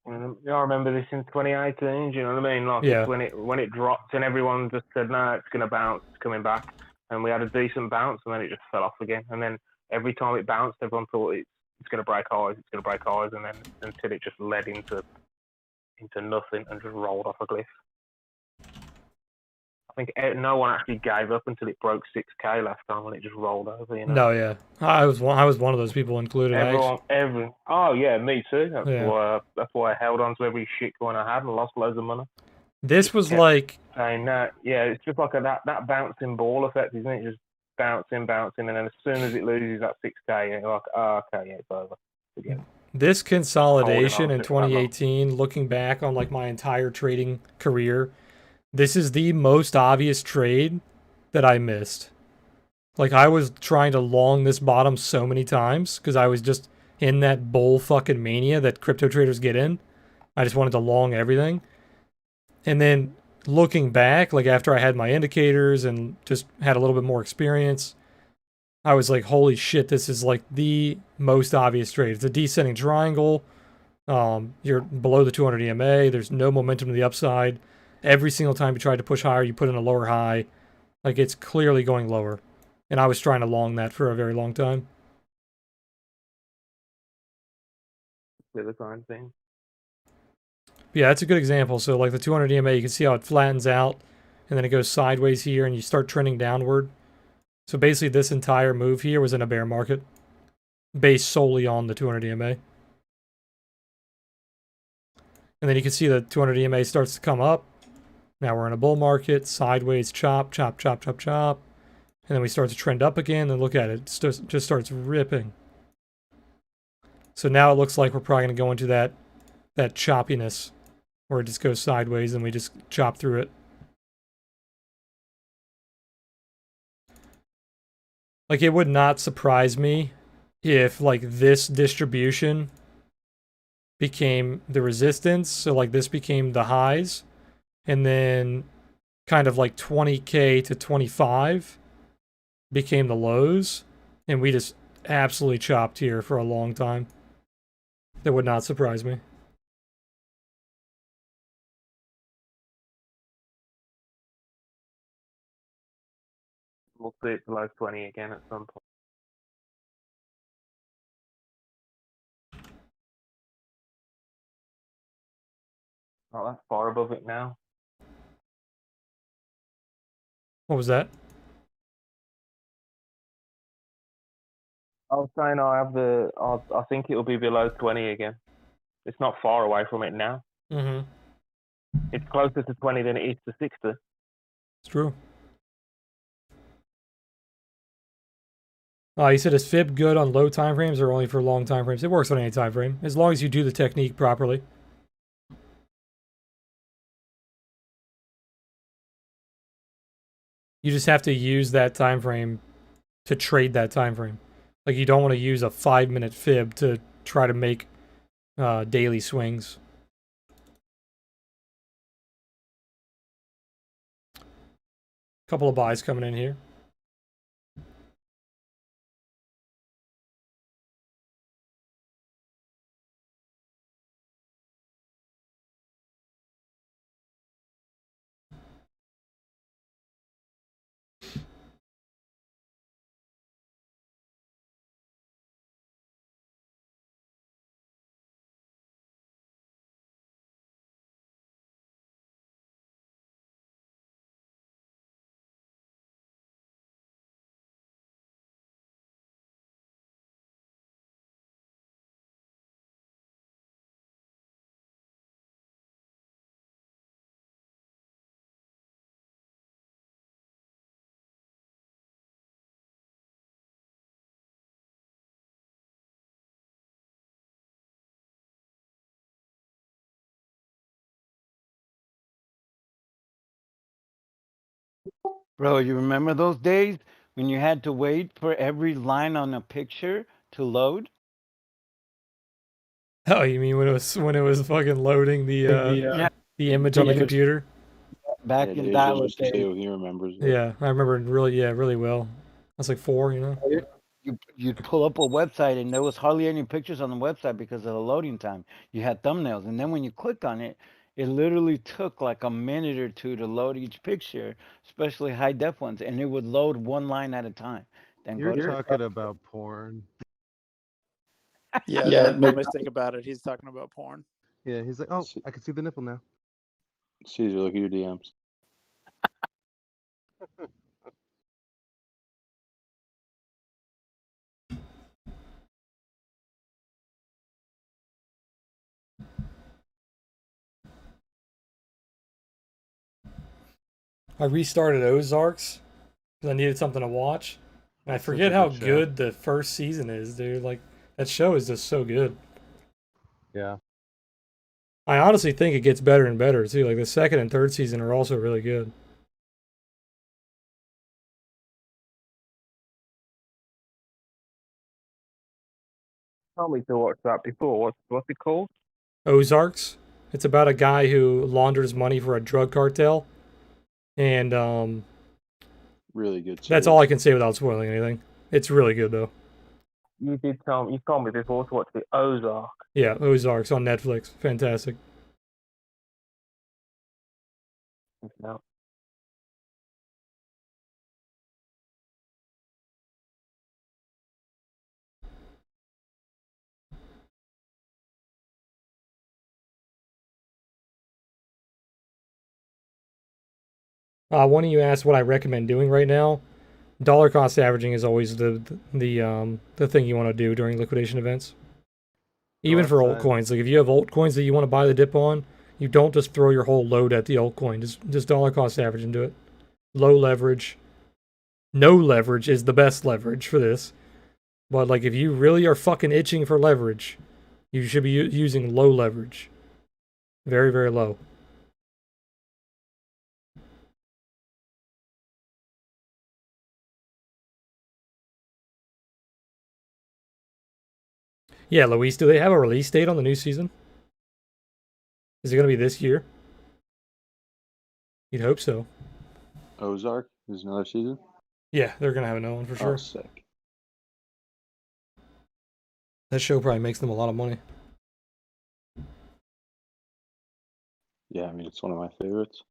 I remember this in 2018. Do you know what I mean? Like Yeah. it's when it dropped and everyone just said, "No, it's gonna bounce, it's coming back," and we had a decent bounce, and then it just fell off again. And then every time it bounced, everyone thought it's gonna break highs, it's gonna break highs, and then until it just led into nothing and just rolled off a cliff. I think no one actually gave up until it broke 6K last time when it just rolled over. You know? No, yeah. I was one of those people included. Oh yeah, me too. That's Yeah. why I held on to every shit coin I had and lost loads of money. This was like, Saying that, yeah, it's just like that bouncing ball effect, isn't it? Just bouncing, and then as soon as it loses that 6K, you're like, oh, okay, yeah, it's over. Again. this consolidation Holding on in to it that long. 2018, looking back on like my entire trading career, this is the most obvious trade that I missed. Like, I was trying to long this bottom so many times because I was just in that bull fucking mania that crypto traders get in. I just wanted to long everything. And then looking back, like after I had my indicators and just had a little bit more experience, I was like, holy shit, this is like the most obvious trade. It's a descending triangle. You're below the 200 EMA. There's no momentum to the upside. Every single time you try to push higher, you put in a lower high. Like, it's clearly going lower. And I was trying to long that for a very long time. The other kind of thing. Yeah, that's a good example. So like the 200 EMA, you can see how it flattens out and then it goes sideways here and you start trending downward. So basically this entire move here was in a bear market based solely on the 200 EMA. And then you can see the 200 EMA starts to come up. Now we're in a bull market, sideways chop, chop, chop, chop, chop. And then we start to trend up again and look at it. It just starts ripping. So now it looks like we're probably going to go into that choppiness where it just goes sideways and we just chop through it. Like, it would not surprise me if like this distribution became the resistance. So like this became the highs and then kind of like 20K to 25 became the lows and we just absolutely chopped here for a long time. That would not surprise me. We'll see it below 20 again at some point. Oh, that's far above it now. What was that? I was saying I think it'll be below 20 again. It's not far away from it now. Mm-hmm. It's closer to 20 than it is to 60. It's true. You said is fib good on low time frames or only for long time frames? It works on any time frame as long as you do the technique properly. You just have to use that time frame to trade that time frame. Like, you don't want to use a 5-minute fib to try to make daily swings. Couple of buys coming in here. Bro, you remember those days when you had to wait for every line on a picture to load? Oh, you mean when it was fucking loading the image on the computer? Back Yeah, in David that was day. too. He remembers it. Yeah, I remember really well. I was like 4, you know? you'd pull up a website and there was hardly any pictures on the website because of the loading time. You had thumbnails, and then when you click on it, it literally took like a minute or two to load each picture, especially high def ones, and it would load one line at a time. Then You're go to talking about porn. Yeah, Yeah, no, it no makes- mistake about it. He's talking about porn. Yeah, he's like, oh, See- I can see the nipple now. Caesar, look at your DMs. I restarted Ozarks because I needed something to watch. And I That's such forget a how good show. good the first season is, dude. Like, that show is just so good. Yeah. I honestly think it gets better and better, too. Like, the second and third season are also really good. Told me to watch that before. What's it called? Ozarks. It's about a guy who launders money for a drug cartel. And Really good. that's series. all I can say without spoiling anything. It's really good, though. You told me before to watch the Ozark. Yeah, Ozarks on Netflix. Fantastic. No. One of you asked what I recommend doing right now. Dollar cost averaging is always the thing you want to do during liquidation events. Even for outside. altcoins, like if you have altcoins that you want to buy the dip on, you don't just throw your whole load at the altcoin. Just dollar cost average into it. Low leverage. No leverage is the best leverage for this. But like if you really are fucking itching for leverage, you should be using low leverage. Very, very low. Yeah, Luis, do they have a release date on the new season? Is it going to be this year? You'd hope so. Ozark is another season. Yeah, they're going to have another one for Oh, sure. sick. That show probably makes them a lot of money. Yeah, I mean it's one of my favorites.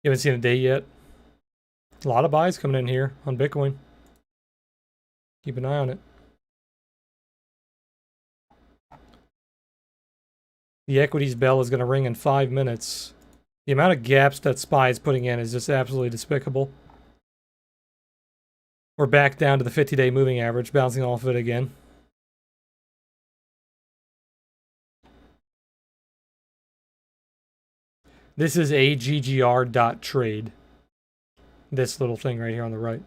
You haven't seen a date yet? A lot of buys coming in here on Bitcoin. Keep an eye on it. The equities bell is going to ring in 5 minutes. The amount of gaps that SPY is putting in is just absolutely despicable. We're back down to the 50-day moving average, bouncing off of it again. This is AGGR.trade. This little thing right here on the right.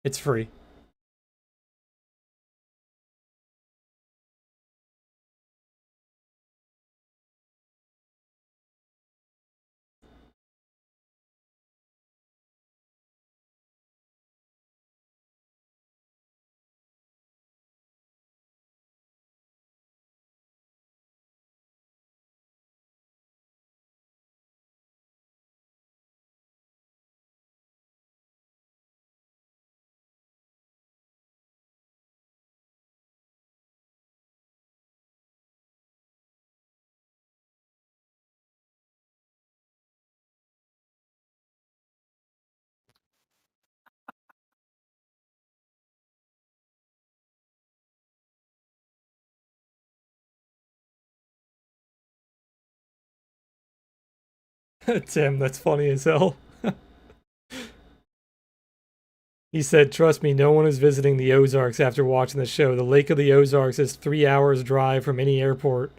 It's free. Tim, that's funny as hell. He said, trust me, no one is visiting the Ozarks after watching the show. The Lake of the Ozarks is 3 hours drive from any airport.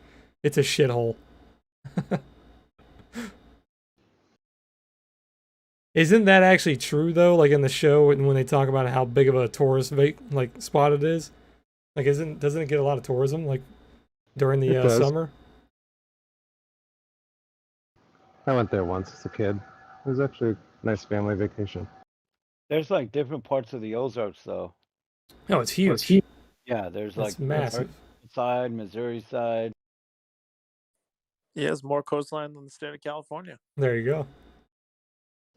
It's a shithole. Isn't that actually true, though? Like in the show, when they talk about how big of a tourist spot it is? Like, doesn't it get a lot of tourism, like, during the It does. summer? I went there once as a kid. It was actually a nice family vacation. There's like different parts of the Ozarks though. No, it's huge. Yeah, there's like It's massive. side, Missouri side. He has more coastline than the state of California. There you go.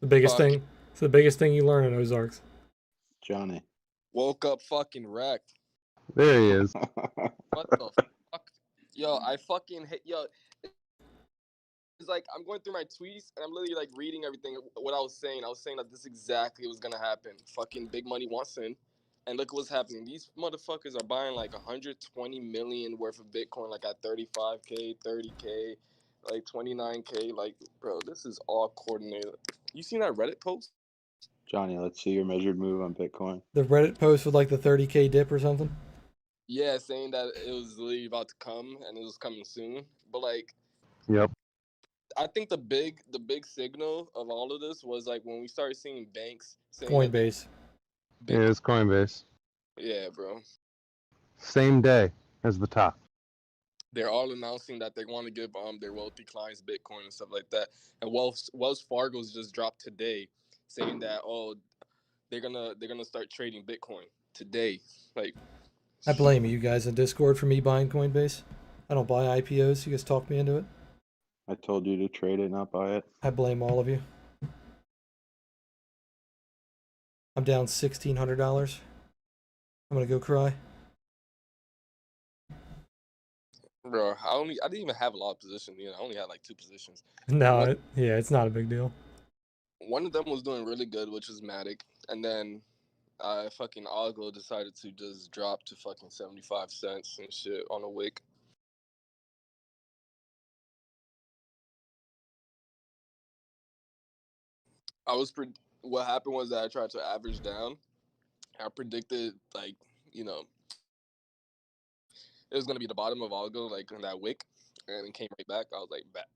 The biggest Fuck. thing. It's the biggest thing you learn in Ozarks. Johnny. Woke up fucking wrecked. There he is. What the fuck? Yo, I fucking hate. Yo, it's like I'm going through my tweets and I'm literally like reading everything. What I was saying that this exactly was gonna happen. Fucking big money wants in, and look what's happening. These motherfuckers are buying like 120 million worth of Bitcoin, like at 35K, 30K, like 29K. Like, bro, this is all coordinated. You seen that Reddit post? Johnny, let's see your measured move on Bitcoin. The Reddit post with like the 30K dip or something. Yeah, saying that it was literally about to come and it was coming soon. But like, Yep. I think the big signal of all of this was like when we started seeing banks saying Coinbase. It is Coinbase. Yeah, bro. Same day as the top. They're all announcing that they want to give their wealthy clients Bitcoin and stuff like that. And Wells Fargo's just dropped today saying that they're gonna start trading Bitcoin today. Like, I blame you guys in Discord for me buying Coinbase. I don't buy IPOs. You guys talked me into it. I told you to trade it, not buy it. I blame all of you. I'm down $1,600. I'm gonna go cry. bro, I didn't even have a lot of positions. I only had like 2 positions. No, yeah, it's not a big deal. One of them was doing really good, which was Matic, and then fucking Algo decided to just drop to fucking 75 cents and shit on a wick. What happened was that I tried to average down. I predicted it was gonna be the bottom of Algo, like in that wick, and it came right back. I was like, bet.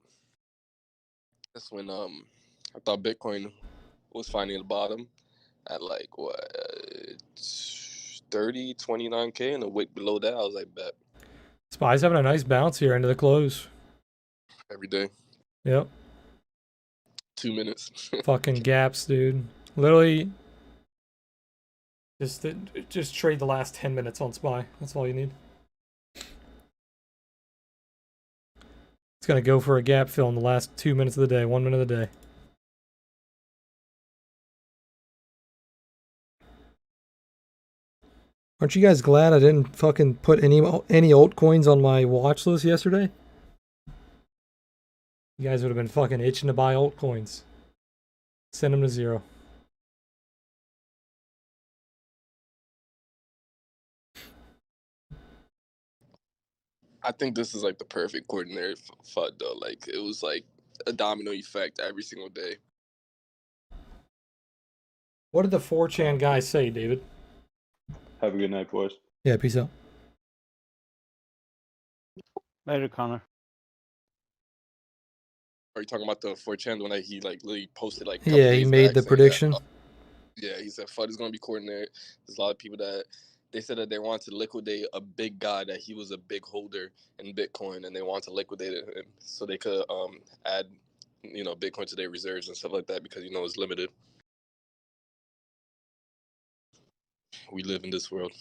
That's when I thought Bitcoin was finding the bottom at like what 29K, and a wick below that. I was like, bet. Spy's having a nice bounce here into the close. Every day. Yep. 2 minutes. Fucking gaps, dude. Literally, just trade the last 10 minutes on Spy. That's all you need. It's gonna go for a gap fill in the last 2 minutes of the day, 1 minute of the day. Aren't you guys glad I didn't fucking put any altcoins on my watch list yesterday? You guys would have been fucking itching to buy altcoins. Send them to zero. I think this is like the perfect coordinated FUD though. Like it was like a domino effect every single day. What did the 4chan guys say, David? Have a good night, boys. Yeah, peace out. Later, Connor. Are you talking about the 4chan one that he like literally posted like? Yeah, he made the prediction. Yeah, he said FUD is gonna be coordinated. There's a lot of people that they said that they wanted to liquidate a big guy, that he was a big holder in Bitcoin, and they wanted to liquidate him so they could add Bitcoin to their reserves and stuff like that, because it's limited. We live in this world.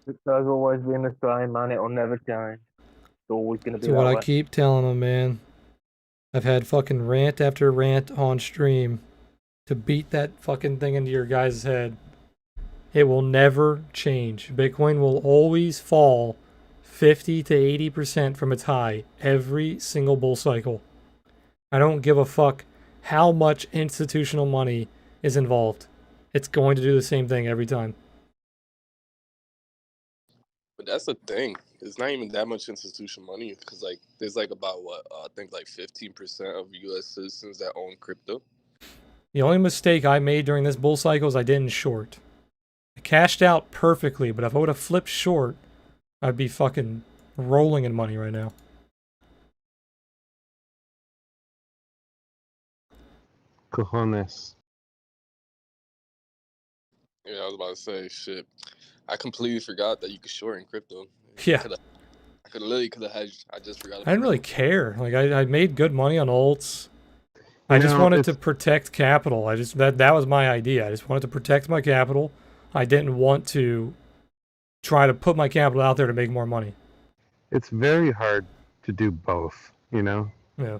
It does always be in the same, man. It'll never change. It's always going to be That's what that I way. keep telling them, man. I've had fucking rant after rant on stream to beat that fucking thing into your guys' head. It will never change. Bitcoin will always fall 50 to 80% from its high every single bull cycle. I don't give a fuck how much institutional money is involved. It's going to do the same thing every time. But that's the thing. It's not even that much institutional money, because there's about I think 15% of U.S. citizens that own crypto. The only mistake I made during this bull cycle is I didn't short. I cashed out perfectly, but if I would have flipped short, I'd be fucking rolling in money right now. Cojones. Yeah, I was about to say shit. I completely forgot that you could short in crypto. Yeah. I literally could have hedged. I just forgot. I didn't really care. Like I made good money on alts. I You just know, wanted it's- to protect capital. That was my idea. I just wanted to protect my capital. I didn't want to try to put my capital out there to make more money. It's very hard to do both, you know? Yeah.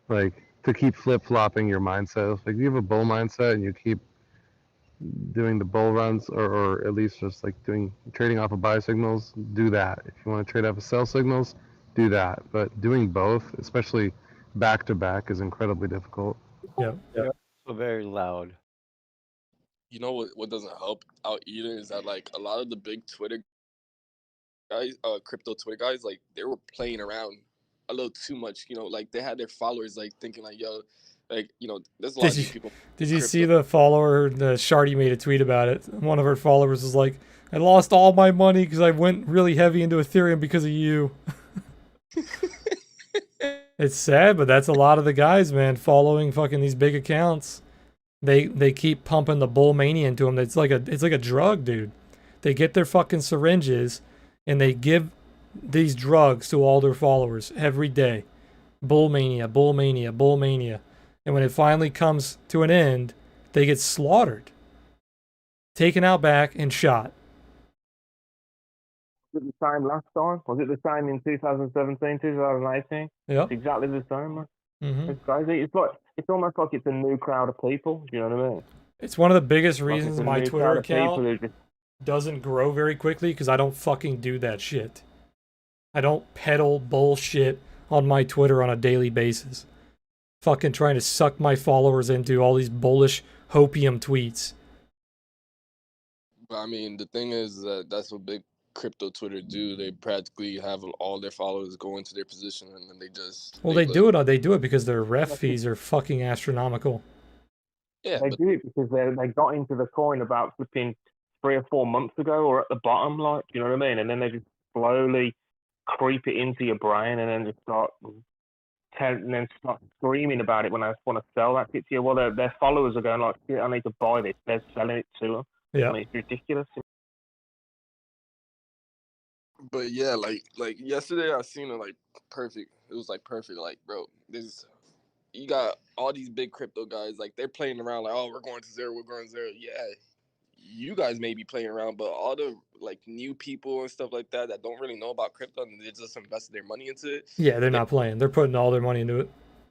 Like, to keep flip-flopping your mindset. Like, you have a bull mindset and you keep doing the bull runs, or at least just like trading off of buy signals, do that. If you want to trade off of sell signals, do that. But doing both, especially back to back, is incredibly difficult. Yeah. You're also very loud. You know what doesn't help out either is that like a lot of the big Twitter guys, crypto Twitter guys, like they were playing around a little too much. You know, like they had their followers like thinking like, yo, like there's a lot of new people. Did you see the follower? The Shardy made a tweet about it. One of her followers was like, "I lost all my money because I went really heavy into Ethereum because of you." It's sad, but that's a lot of the guys, man, following fucking these big accounts. They keep pumping the bull mania into them. It's like a drug, dude. They get their fucking syringes and they give these drugs to all their followers every day. Bull mania, bull mania, bull mania. And when it finally comes to an end, they get slaughtered. Taken out back and shot. Was it the same last time? Was it the same in 2017, 2018? Yep. It's exactly the same, man. Mm-hmm. It's crazy. It's almost like it's a new crowd of people. Do you know what I mean? It's one of the biggest Like reasons it's a my new Twitter crowd of people account who just doesn't grow very quickly because I don't fucking do that shit. I don't peddle bullshit on my Twitter on a daily basis. Fucking trying to suck my followers into all these bullish hopium tweets. But I mean, the thing is that that's what big crypto Twitter do. They practically have all their followers go into their position, and then they just They do it because their ref fees are fucking astronomical. Yeah, they do it because they got into the coin about flipping 3 or 4 months ago, or at the bottom, like, you know what I mean? And then they just slowly creep it into your brain, and then just start screaming about it when I want to sell that shit to you. Well, their followers are going like, "Shit, I need to buy this." They're selling it to them. Yeah. I mean, it's ridiculous. But yeah, like yesterday I seen it like perfect. It was like perfect. Like, bro, you got all these big crypto guys, like they're playing around like, oh, we're going to zero, we're going to zero. Yeah, you guys may be playing around, but all the like new people and stuff like that don't really know about crypto and they just invested their money into it. Yeah, they're not playing. They're putting all their money into it.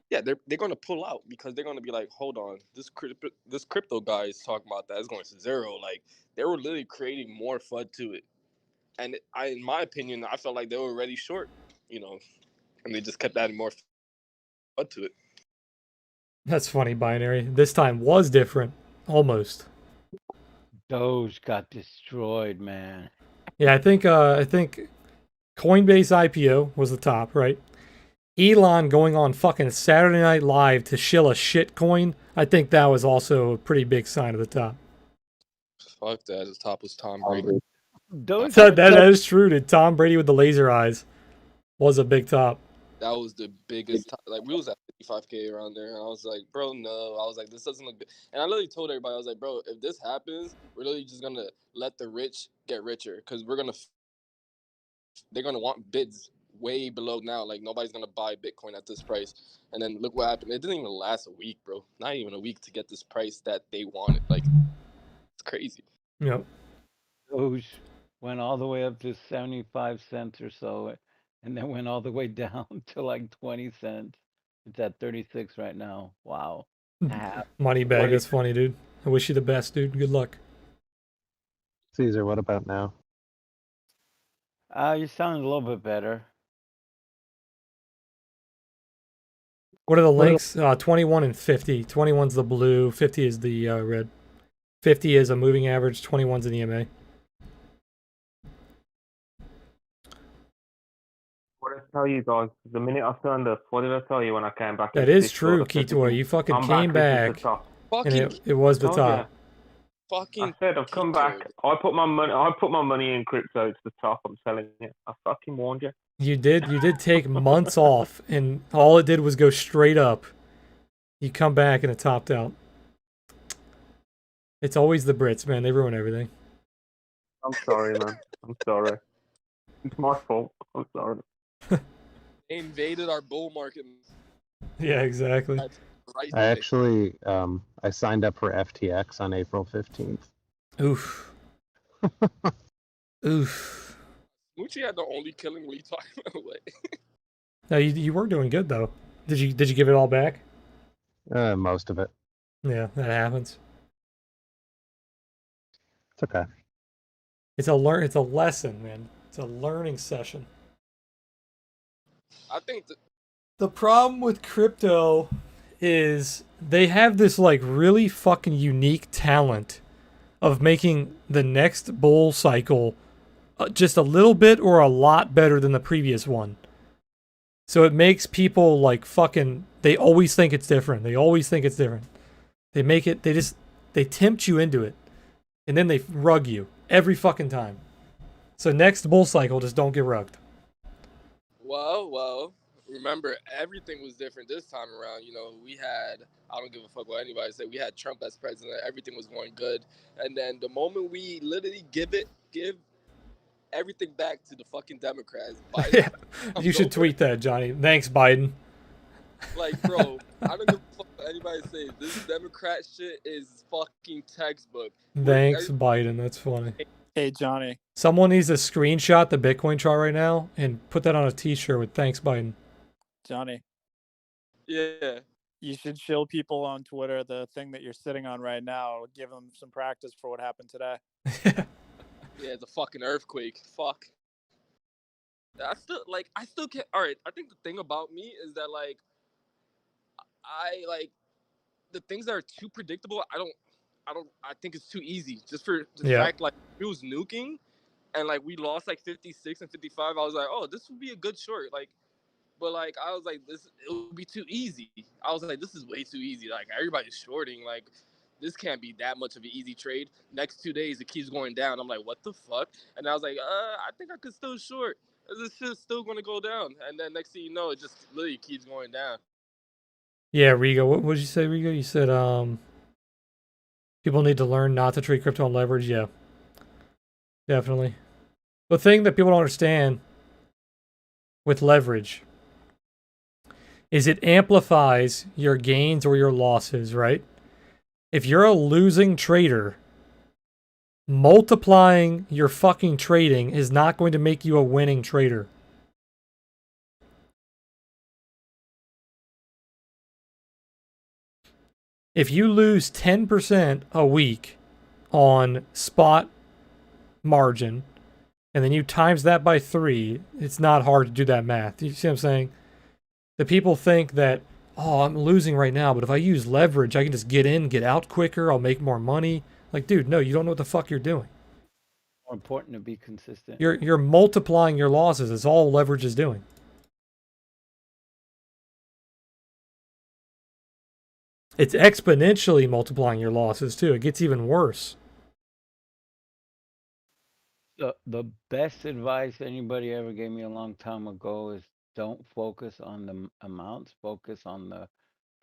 Yeah, they're gonna pull out because they're gonna be like, hold on, this crypto guy is talking about that it's going to zero. Like they were literally creating more FUD to it, and in my opinion, I felt like they were already short, and they just kept adding more FUD to it. That's funny, Binary. This time was different. Almost. Doge got destroyed, man. Yeah, I think Coinbase IPO was the top, right? Elon going on fucking Saturday Night Live to shill a shit coin. I think that was also a pretty big sign of the top. Fuck that. His top was Tom Brady. Doge that is true, dude. Tom Brady with the laser eyes was a big top. That was the biggest top. Like, we was at 55K around there, and I was like, bro, no. I was like, this doesn't look good. And I literally told everybody, I was like, bro, if this happens, we're literally just going to let the rich get richer because they're going to want bids way below now. Like, nobody's going to buy Bitcoin at this price. And then look what happened. It didn't even last a week, bro. Not even a week to get this price that they wanted. Like, it's crazy. Yep. Doge went all the way up to 75 cents or so, and then went all the way down to like 20 cents. It's at 36 right now. Wow. Money bag. That's funny, dude. I wish you the best, dude. Good luck. Caesar, what about now? You sound a little bit better. What are the links? 21 and 50. 21's the blue. 50 is the red. 50 is a moving average. 21's an EMA. What did I tell you guys? The minute I turned up, what did I tell you when I came back? That into is Discord? true, I said, Keytoy. You fucking I'm came this is back, the top. and it was the Told top. Fucking I said I've come back. I put my money in crypto. It's the top. I'm telling you. I fucking warned you. You did take months off, and all it did was go straight up. You come back and it topped out. It's always the Brits, man. They ruin everything. I'm sorry, man. I'm sorry. It's my fault. I'm sorry. They invaded our bull market. Yeah, exactly. That's right. I actually I signed up for FTX on April 15th. Oof. Oof. Smoochie had the only killing we talking about. No, you were doing good though. Did you give it all back? Most of it. Yeah, that happens. It's okay. It's a lesson, man. It's a learning session. I think The problem with crypto is they have this like really fucking unique talent of making the next bull cycle just a little bit or a lot better than the previous one. So it makes people like fucking, they always think it's different. They always think it's different. They make it, they tempt you into it. And then they rug you every fucking time. So next bull cycle, just don't get rugged. well, remember everything was different this time around. You know, we had, I don't give a fuck what anybody said, we had Trump as president, everything was going good. And then the moment we literally give everything back to the fucking Democrats, Biden, Yeah, you should tweet that, Johnny. Thanks, Biden. like, bro, I don't give a fuck what anybody says. This Democrat shit is fucking textbook. Thanks, Biden. That's funny. Hey, Johnny. Someone needs to screenshot the Bitcoin chart right now and put that on a t-shirt with thanks, Biden. Johnny, Yeah. you should show people on Twitter the thing that you're sitting on right now. Give them some practice for what happened today. Yeah, it's a fucking earthquake. Fuck. I still can't. All right, I think the thing about me is that, like, I like the things that are too predictable. I think it's too easy. Just for the fact, like, if it was nuking and like we lost like 56 and 55, I was like, oh, this would be a good short. Like, but like I was like, it would be too easy. I was like, this is way too easy. Like, everybody's shorting. Like, this can't be that much of an easy trade. Next 2 days it keeps going down. I'm like, what the fuck? And I was like, I think I could still short. This shit's still gonna go down. And then next thing you know, it just literally keeps going down. Yeah, Rigo. What did you say, Rigo? You said people need to learn not to trade crypto on leverage. Yeah, definitely. The thing that people don't understand with leverage is it amplifies your gains or your losses, right? If you're a losing trader, multiplying your fucking trading is not going to make you a winning trader. If you lose 10% a week on spot margin, and then you times that by 3, it's not hard to do that math. You see what I'm saying? The people think that, oh, I'm losing right now, but if I use leverage, I can just get in, get out quicker, I'll make more money. Like, dude, no, you don't know what the fuck you're doing. More important to be consistent. You're multiplying your losses. That's all leverage is doing. It's exponentially multiplying your losses too. It gets even worse. The best advice anybody ever gave me a long time ago is don't focus on the amounts, focus on the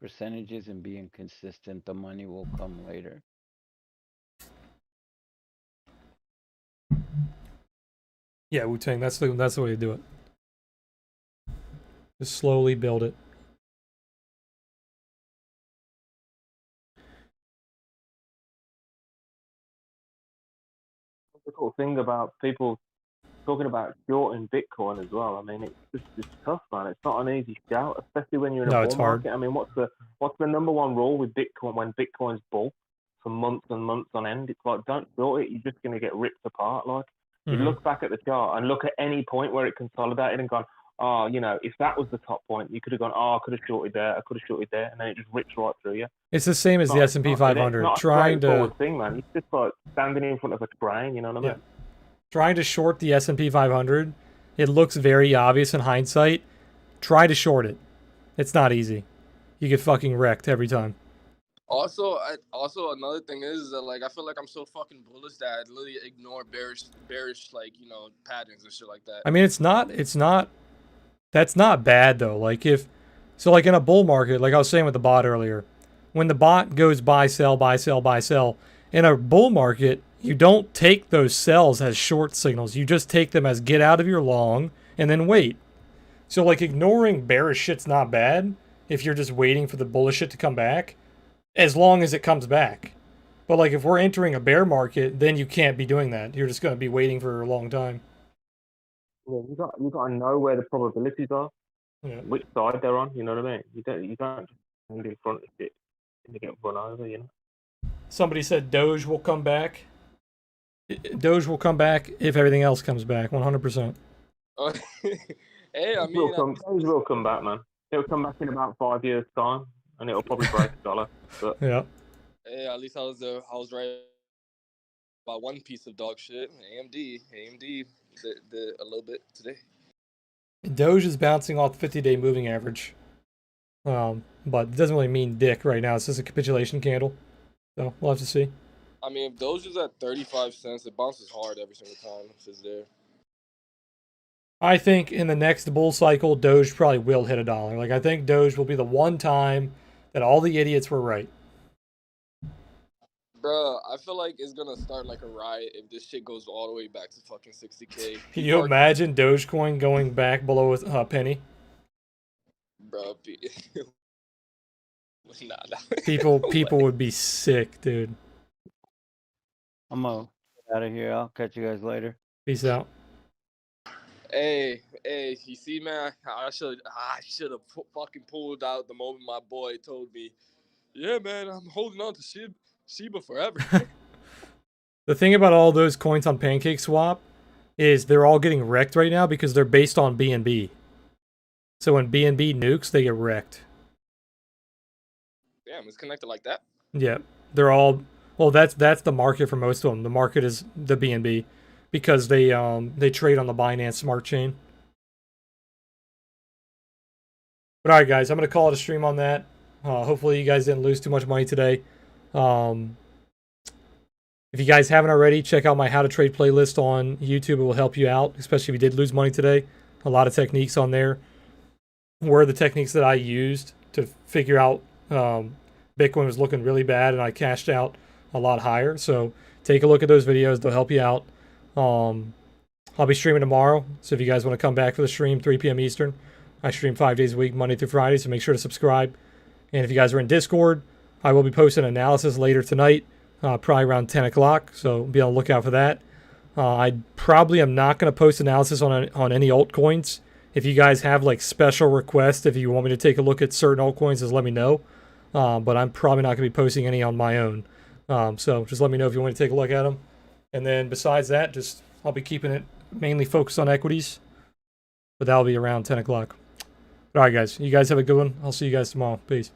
percentages and being consistent. The money will come later. Yeah, Wu-Tang, that's the way to do it. Just slowly build it. The cool thing about people talking about shorting Bitcoin as well. I mean, it's tough, man. It's not an easy shout, especially when you're in a bull market. I mean, what's the number one rule with Bitcoin when Bitcoin's bull for months and months on end? It's like, don't short it. You're just going to get ripped apart. Like, you look back at the chart and look at any point where it consolidated and gone, oh, you know, if that was the top point, you could have gone, oh, I could have shorted there, I could have shorted there, and then it just rips right through you. It's the same as the S&P 500. It's not a straightforward thing, man. It's just like standing in front of a train, you know what I mean? Trying to short the S&P 500, it looks very obvious in hindsight. Try to short it. It's not easy. You get fucking wrecked every time. Also, another thing is that, like, I feel like I'm so fucking bullish that I literally ignore bearish, like, you know, patterns and shit like that. I mean, that's not bad though. Like like in a bull market, like I was saying with the bot earlier, when the bot goes buy, sell, buy, sell, buy, sell, In a bull market, you don't take those sells as short signals. You just take them as get out of your long and then wait. So like ignoring bearish shit's not bad if you're just waiting for the bullish shit to come back, as long as it comes back. But like if we're entering a bear market, then you can't be doing that. You're just going to be waiting for a long time. Yeah, you got to know where the probabilities are, Yeah. which side they're on. You know what I mean? You can't just stand in front of it and you get run over. You know. Somebody said Doge will come back. Doge will come back if everything else comes back, 100%. Hey, I mean, Those will come back, man. It'll come back in about 5 years' time, and it'll probably break a dollar. But Yeah. hey, at least I was right about one piece of dog shit. AMD, a little bit today. Doge is bouncing off the 50-day moving average. But it doesn't really mean dick right now. It's just a capitulation candle. So we'll have to see. I mean, if Doge is at 35 cents, it bounces hard every single time if it's there. I think in the next bull cycle, Doge probably will hit $1. Like, I think Doge will be the one time that all the idiots were right. Bruh, I feel like it's gonna start like a riot if this shit goes all the way back to fucking 60K. Can you imagine Dogecoin going back below a penny? Bro, nah. People would be sick, dude. I'm gonna get out of here. I'll catch you guys later. Peace out. Hey, you see, man, I should have fucking pulled out the moment my boy told me, yeah, man, I'm holding on to Shiba forever. The thing about all those coins on PancakeSwap is they're all getting wrecked right now because they're based on BNB. So when BNB nukes, they get wrecked. Damn, it's connected like that? Yeah, they're all, well, that's the market for most of them. The market is the BNB because they trade on the Binance Smart Chain. But all right, guys, I'm going to call it a stream on that. Hopefully you guys didn't lose too much money today. If you guys haven't already, check out my How to Trade playlist on YouTube. It will help you out, especially if you did lose money today. A lot of techniques on there were the techniques that I used to figure out Bitcoin was looking really bad and I cashed out a lot higher. So take a look at those videos. They'll help you out. I'll be streaming tomorrow. So if you guys want to come back for the stream, 3 p.m. Eastern, I stream 5 days a week, Monday through Friday. So make sure to subscribe. And if you guys are in Discord, I will be posting analysis later tonight, probably around 10 o'clock. So be on the lookout for that. I probably am not going to post analysis on any altcoins. If you guys have like special requests, if you want me to take a look at certain altcoins, just let me know. But I'm probably not going to be posting any on my own. So just let me know if you want me to take a look at them. And then besides that, I'll be keeping it mainly focused on equities. But that'll be around 10 o'clock. All right, guys. You guys have a good one. I'll see you guys tomorrow. Peace.